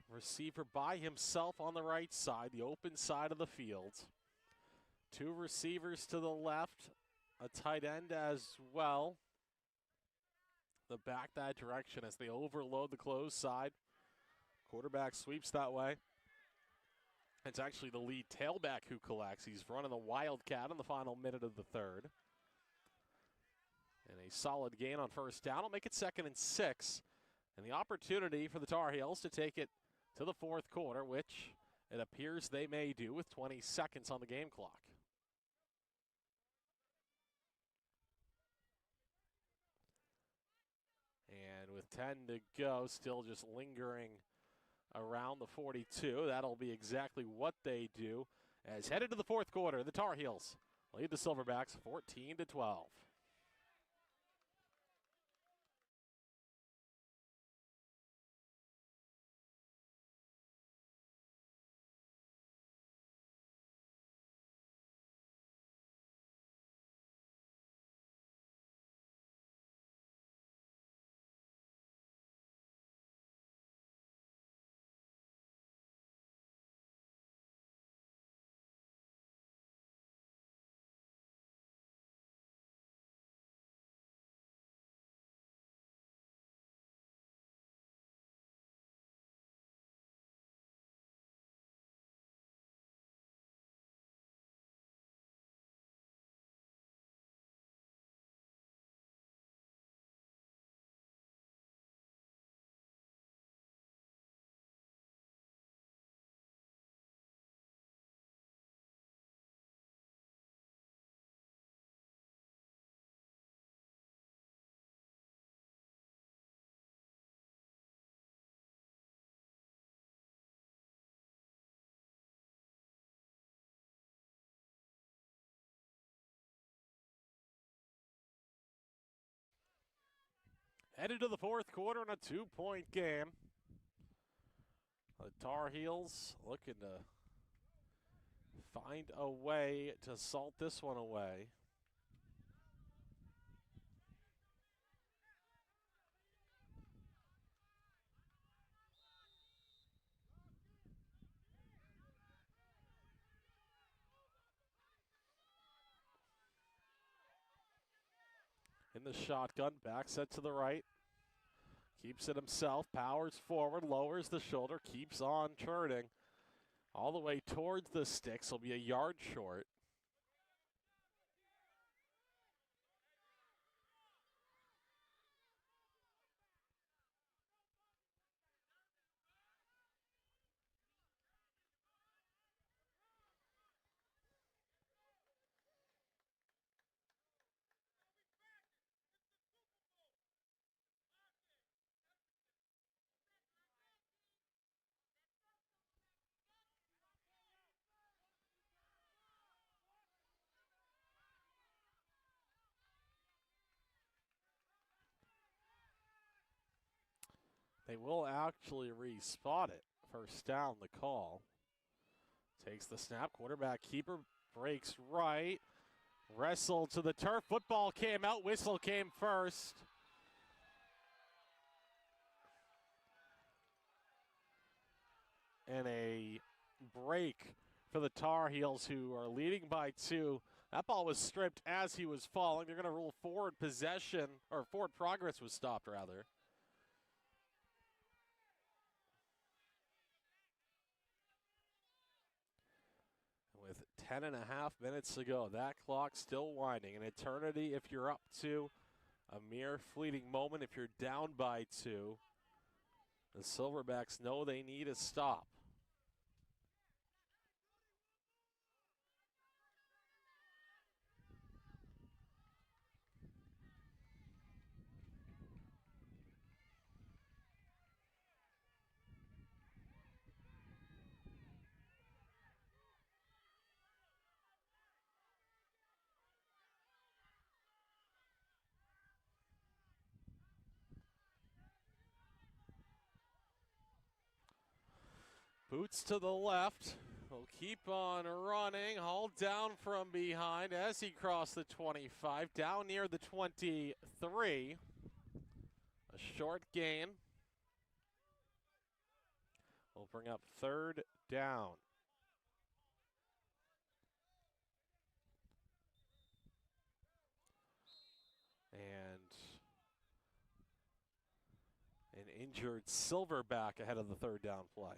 Receiver by himself on the right side, the open side of the field. 2 receivers to the left, a tight end as well. The back that direction as they overload the closed side. Quarterback sweeps that way. It's actually the lead tailback who collects. He's running the Wildcat in the final minute of the third. And a solid gain on first down will make it 2nd and 6. And the opportunity for the Tar Heels to take it to the fourth quarter, which it appears they may do with 20 seconds on the game clock. And with 10 to go, still just lingering around the 42. That'll be exactly what they do. As headed to the fourth quarter, the Tar Heels lead the Silverbacks 14-12. Headed to the fourth quarter in a 2-point game. The Tar Heels looking to find a way to salt this one away. In the shotgun, back set to the right. Keeps it himself, powers forward, lowers the shoulder, keeps on churning. All the way towards the sticks, will be a yard short. They will actually re-spot it. First down, the call. Takes the snap. Quarterback keeper breaks right. Wrestle to the turf. Football came out. Whistle came first. And a break for the Tar Heels, who are leading by 2. That ball was stripped as he was falling. They're going to rule forward possession, or forward progress was stopped, rather. With 10.5 minutes to go, that clock still winding. An eternity if you're up 2. A mere fleeting moment if you're down by 2. The Silverbacks know they need a stop. Boots to the left. Will keep on running. Hauled down from behind as he crossed the 25. Down near the 23. A short gain. Will bring up third down. And an injured Silverback ahead of the third down play.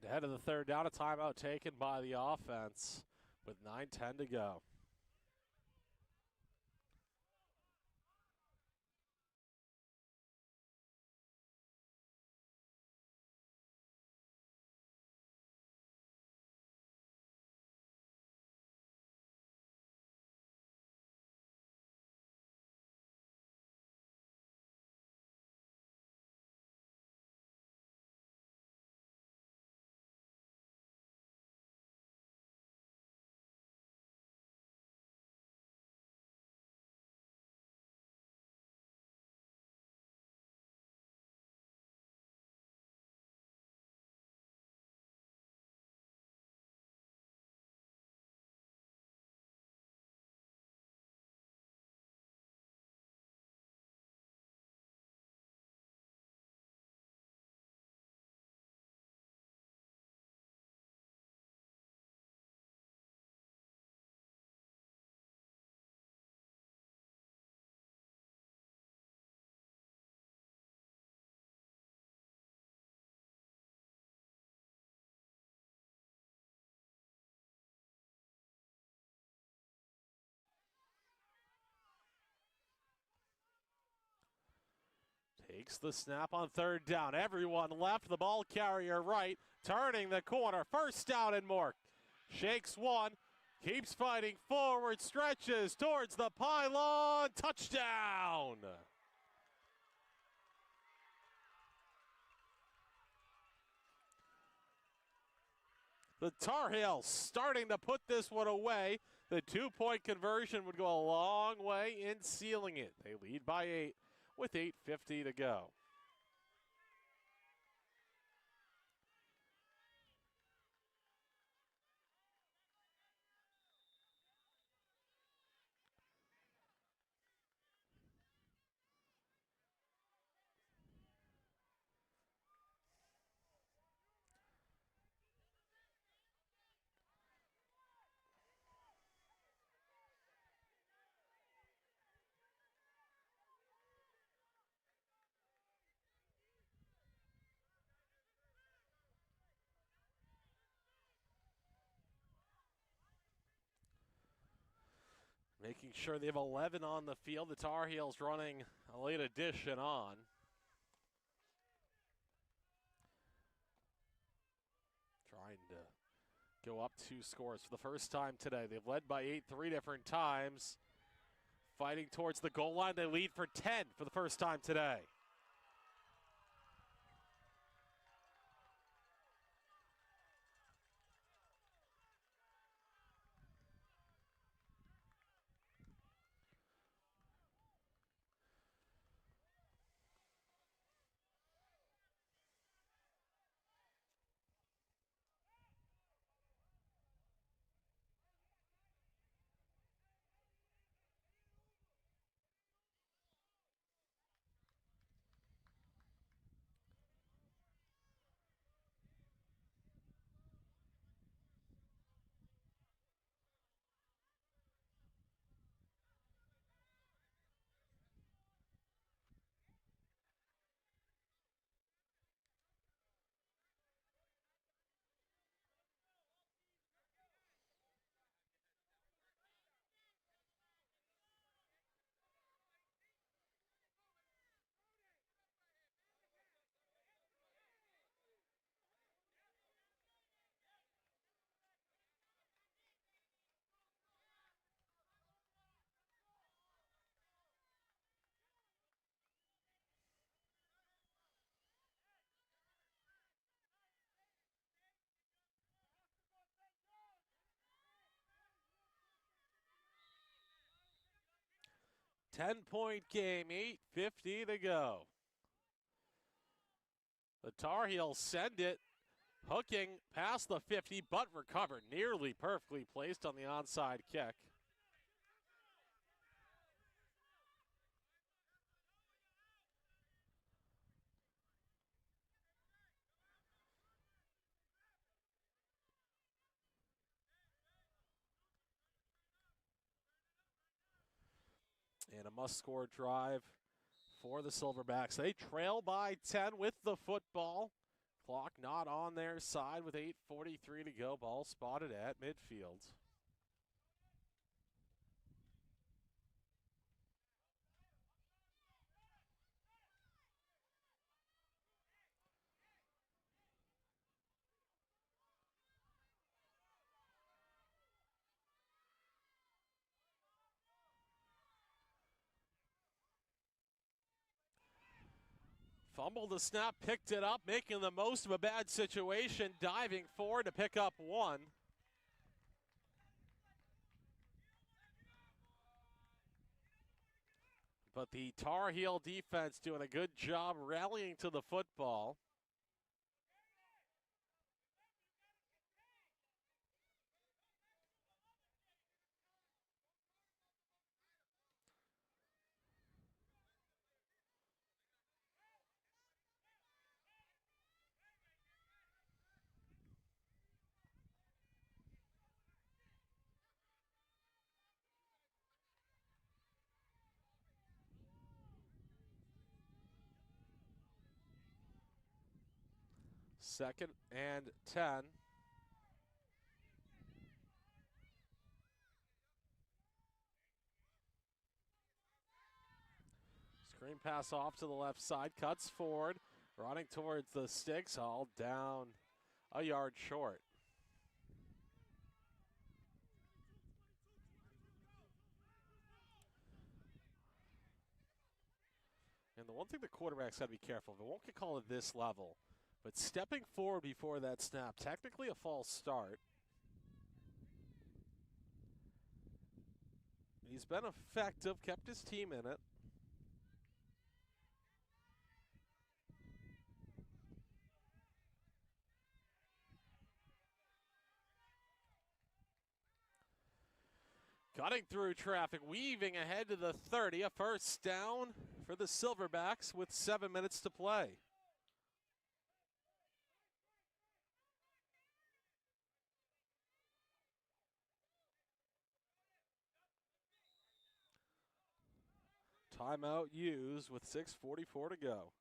Ahead of the third down, a timeout taken by the offense with 9:10 to go. Takes the snap on third down. Everyone left, the ball carrier right, turning the corner. First down and more. Shakes one, keeps fighting forward, stretches towards the pylon. Touchdown! The Tar Heels starting to put this one away. The two-point conversion would go a long way in sealing it. They lead by 8 with 8:50 to go. Making sure they have 11 on the field. The Tar Heels running a late addition on. Trying to go up 2 scores for the first time today. They've led by 8 3 different times. Fighting towards the goal line. They lead for 10 for the first time today. Ten-point game, 8:50 to go. The Tar Heels send it, hooking past the 50, but recovered, nearly perfectly placed on the onside kick. And a must-score drive for the Silverbacks. They trail by 10 with the football. Clock not on their side with 8:43 to go. Ball spotted at midfield. Fumbled the snap, picked it up, making the most of a bad situation, diving forward to pick up 1. But the Tar Heel defense doing a good job rallying to the football. Second and 10. Screen pass off to the left side, cuts forward, running towards the sticks, all down a yard short. And the one thing the quarterback's got to be careful of, it won't get called at this level, But stepping forward before that snap, technically a false start. He's been effective, kept his team in it. Cutting through traffic, weaving ahead to the 30, a first down for the Silverbacks with 7 minutes to play. Timeout used with 6:44 to go.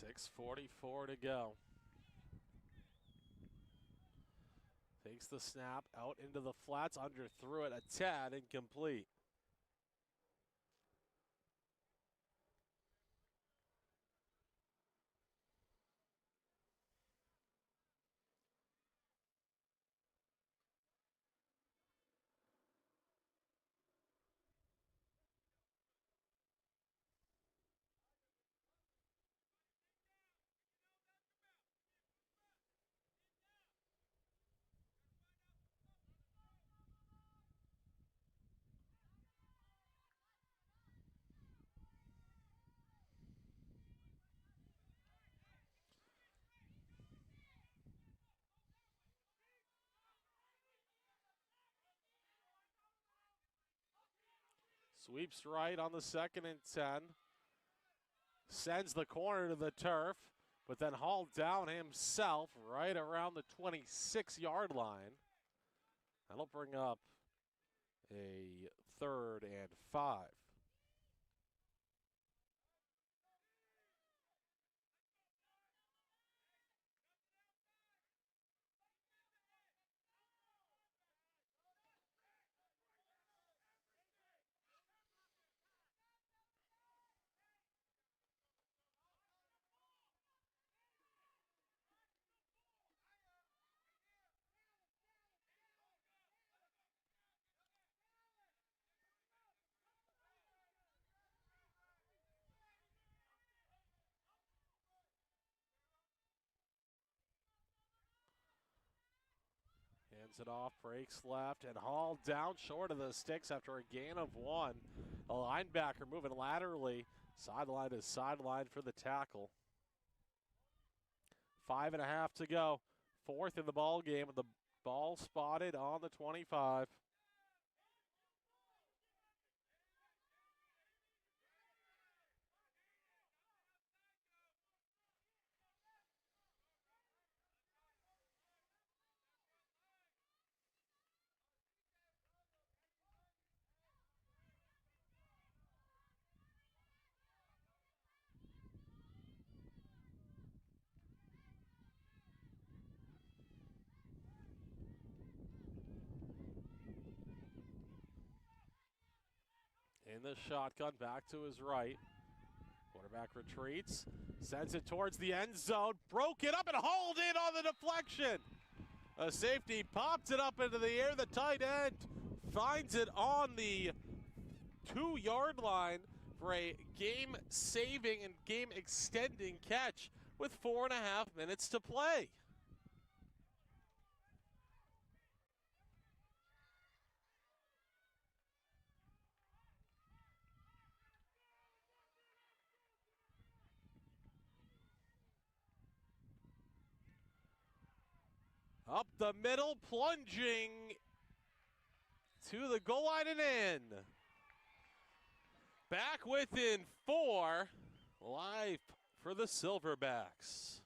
.644 to go. Takes the snap out into the flats, underthrew it a tad, incomplete. Sweeps right on the 2nd and 10. Sends the corner to the turf, but then hauled down himself right around the 26-yard line. That'll bring up a 3rd and 5. Hands it off, breaks left, and hauled down short of the sticks after a gain of 1. A linebacker moving laterally, sideline to sideline for the tackle. 5.5 to go. 4th in the ball game with the ball spotted on the 25. In the shotgun, back to his right. Quarterback retreats, sends it towards the end zone, broke it up and hauled in on the deflection. A safety popped it up into the air. The tight end finds it on the 2-yard line for a game-saving and game-extending catch with 4.5 minutes to play. Up the middle, plunging to the goal line and in. Back within 4. Live for the Silverbacks.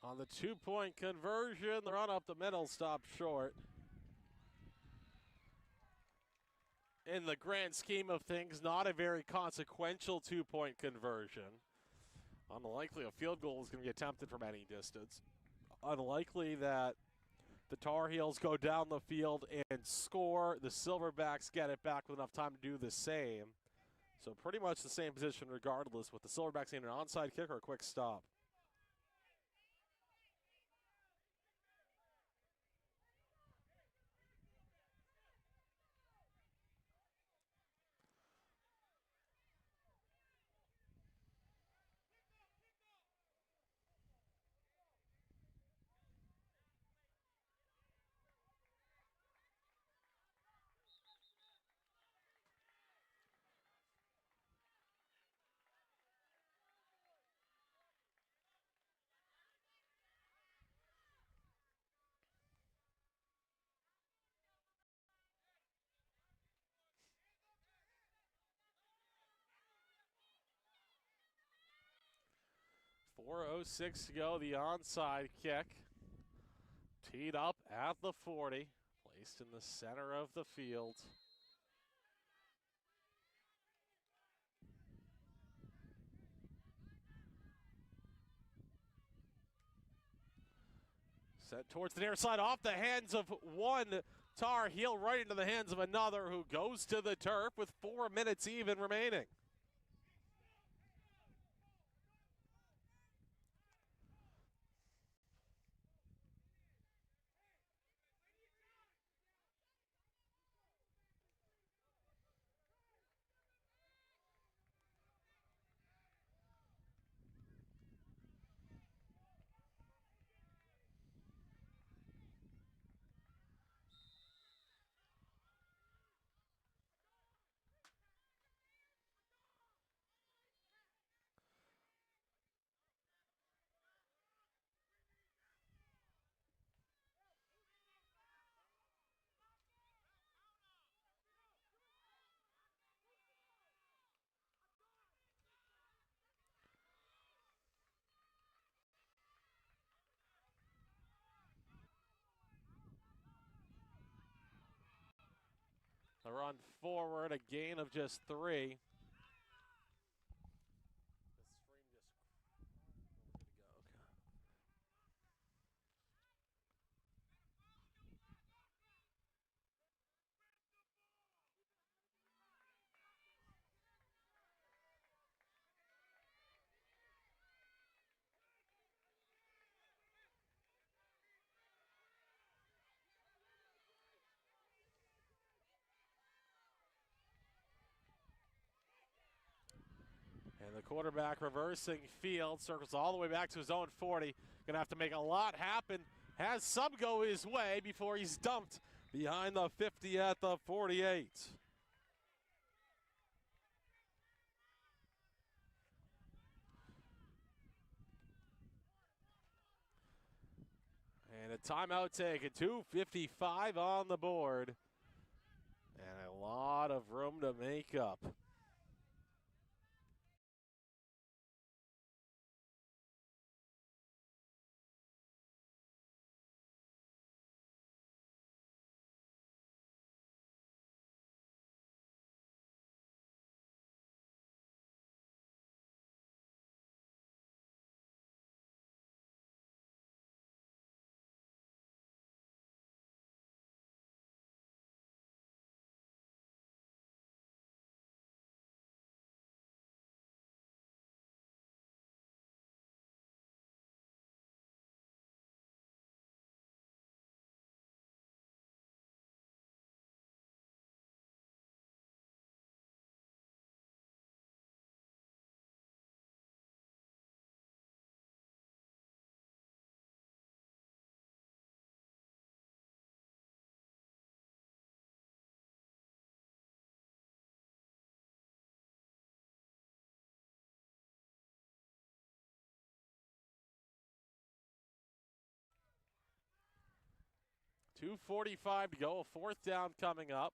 On the 2-point conversion, the run up the middle stopped short. In the grand scheme of things, not a very consequential 2-point conversion. Unlikely a field goal is going to be attempted from any distance. Unlikely that the Tar Heels go down the field and score. The Silverbacks get it back with enough time to do the same. So pretty much the same position regardless, with the Silverbacks in an onside kick or a quick stop. .406 to go, the onside kick. Teed up at the 40, placed in the center of the field. Set towards the near side, off the hands of one Tar Heel, right into the hands of another, who goes to the turf with 4 minutes even remaining. The run forward, a gain of just 3. And the quarterback reversing field, circles all the way back to his own 40. Gonna have to make a lot happen. Has some go his way before he's dumped behind the 50 at the 48. And a timeout taken, 2:55 on the board. And a lot of room to make up. 2:45 to go, a fourth down coming up.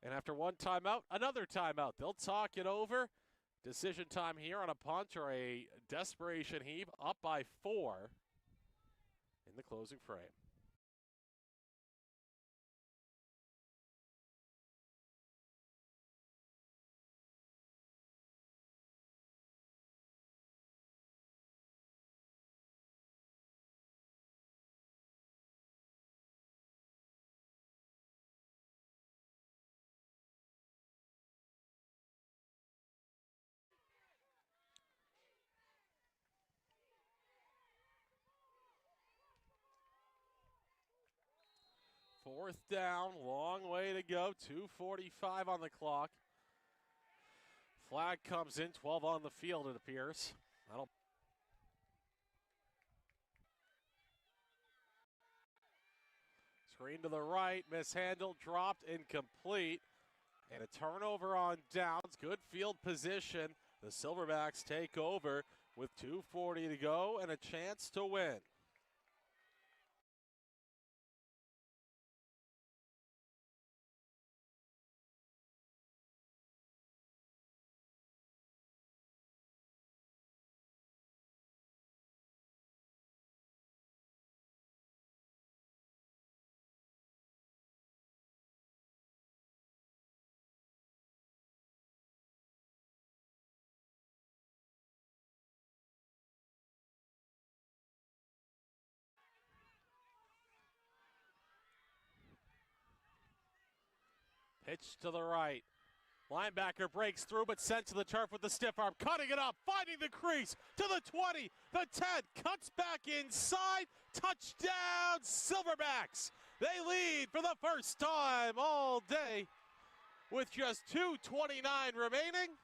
And after one timeout, another timeout. They'll talk it over. Decision time here on a punt or a desperation heave, up by 4 in the closing frame. Fourth down, long way to go, 2:45 on the clock. Flag comes in, 12 on the field, it appears. Screen to the right, mishandled, dropped, incomplete. And a turnover on downs, good field position. The Silverbacks take over with 2:40 to go and a chance to win. Pitch to the right. Linebacker breaks through, but sent to the turf with the stiff arm. Cutting it up, finding the crease to the 20, the 10, cuts back inside. Touchdown, Silverbacks. They lead for the first time all day with just 2:29 remaining.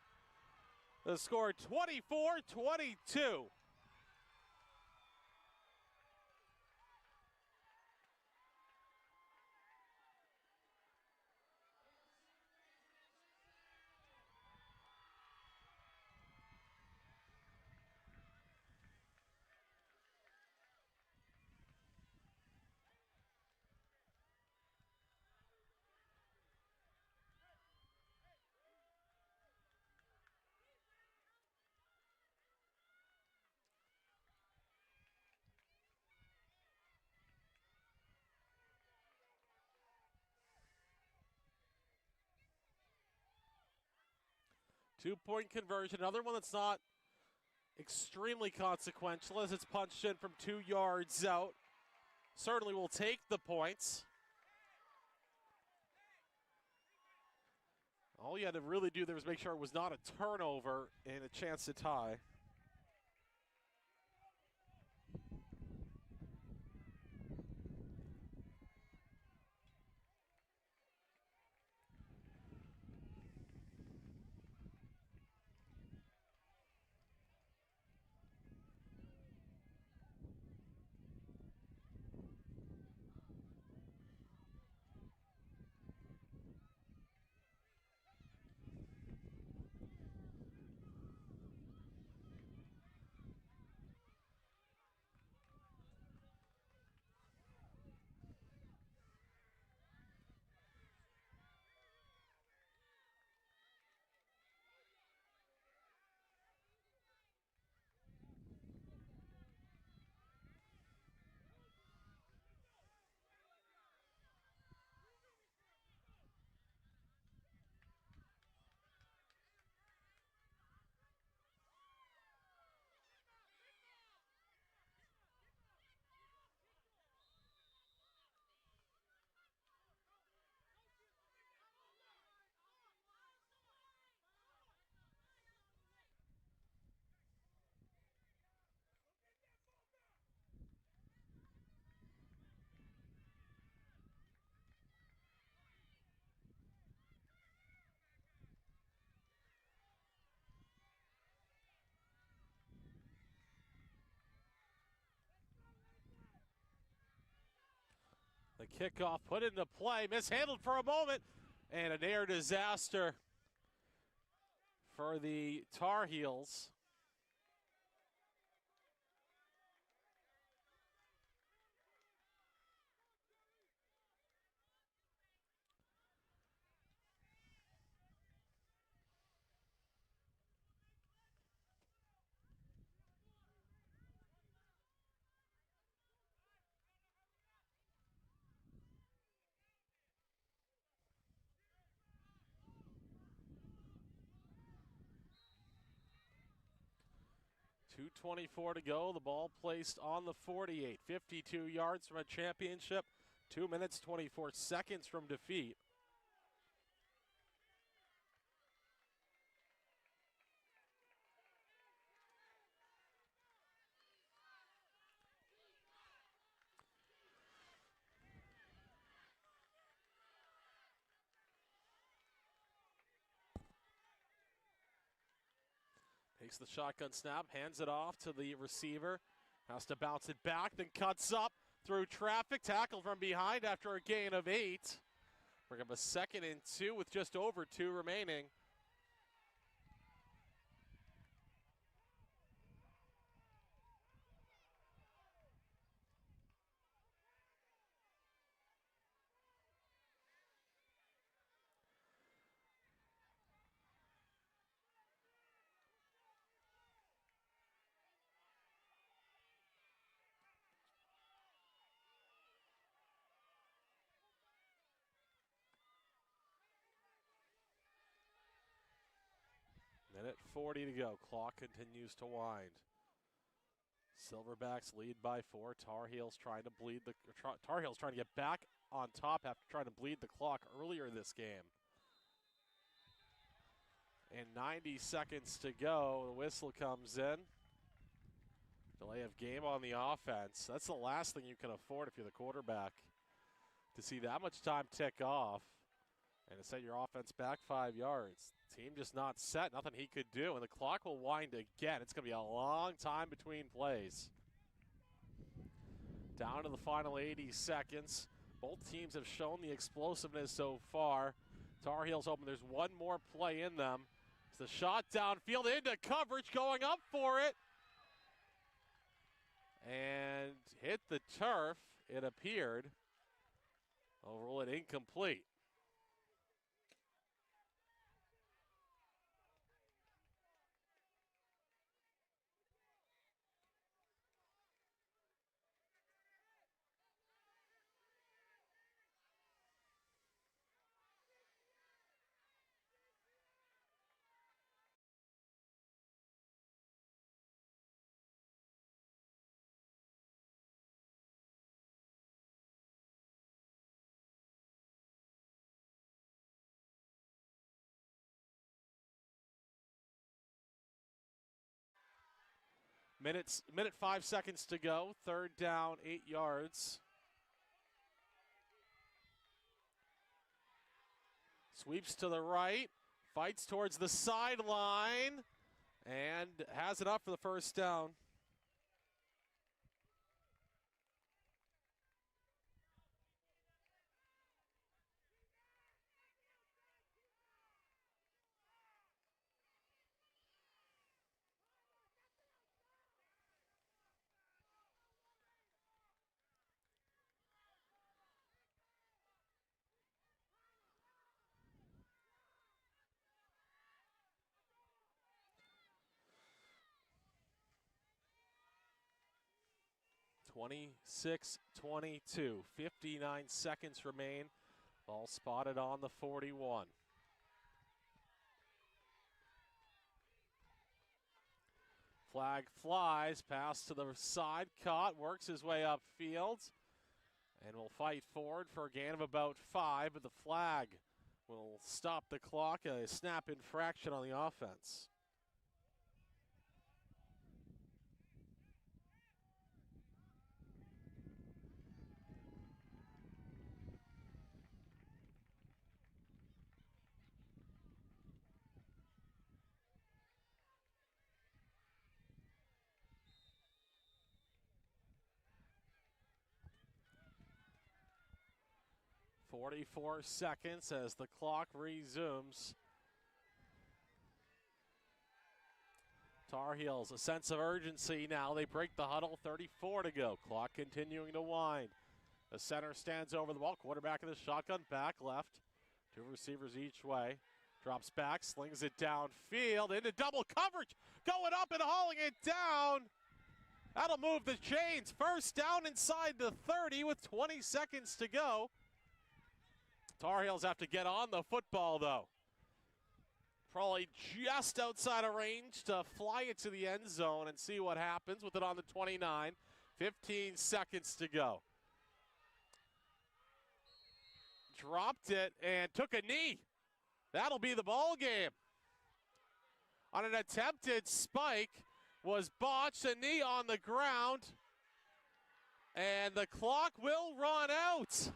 The score 24-22. Two-point conversion, another one that's not extremely consequential as it's punched in from 2 yards out. Certainly will take the points. All you had to really do there was make sure it was not a turnover and a chance to tie. The kickoff put into play, mishandled for a moment, and a near disaster for the Tar Heels. 2:24 to go. The ball placed on the 48. 52 yards from a championship. 2 minutes, 24 seconds from defeat. Takes the shotgun snap, hands it off to the receiver. Has to bounce it back, then cuts up through traffic. Tackle from behind after a gain of 8. Bring up a 2nd and 2 with just over 2 remaining. Minute 40 to go. Clock continues to wind. Silverbacks lead by 4. Tar Heels trying to get back on top after trying to bleed the clock earlier this game. And 90 seconds to go. The whistle comes in. Delay of game on the offense. That's the last thing you can afford if you're the quarterback, to see that much time tick off and to set your offense back 5 yards. Team just not set, nothing he could do, and the clock will wind again. It's going to be a long time between plays. Down to the final 80 seconds. Both teams have shown the explosiveness so far. Tar Heels hoping there's one more play in them. It's the shot downfield into coverage, going up for it. And hit the turf, it appeared. I'll roll it incomplete. Minute 5 seconds to go. 3rd down, 8 yards. Sweeps to the right, fights towards the sideline, and has enough for the 1st down. (26-22). 59 seconds remain. Ball spotted on the 41. Flag flies, pass to the side, caught, works his way upfield, and will fight forward for a gain of about 5, but the flag will stop the clock, a snap infraction on the offense. .44 seconds as the clock resumes. Tar Heels, a sense of urgency now. They break the huddle, 34 to go. Clock continuing to wind. The center stands over the ball. Quarterback in the shotgun, back left. 2 receivers each way. Drops back, slings it downfield into double coverage. Going up and hauling it down. That'll move the chains. 1st down inside the 30 with 20 seconds to go. Tar Heels have to get on the football, though. Probably just outside of range to fly it to the end zone and see what happens with it on the 29. 15 seconds to go. Dropped it and took a knee. That'll be the ball game. On an attempted spike, was botched, a knee on the ground, and the clock will run out.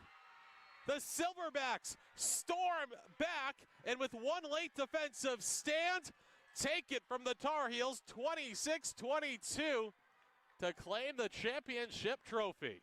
The Silverbacks storm back, and with one late defensive stand, take it from the Tar Heels 26-22 to claim the championship trophy.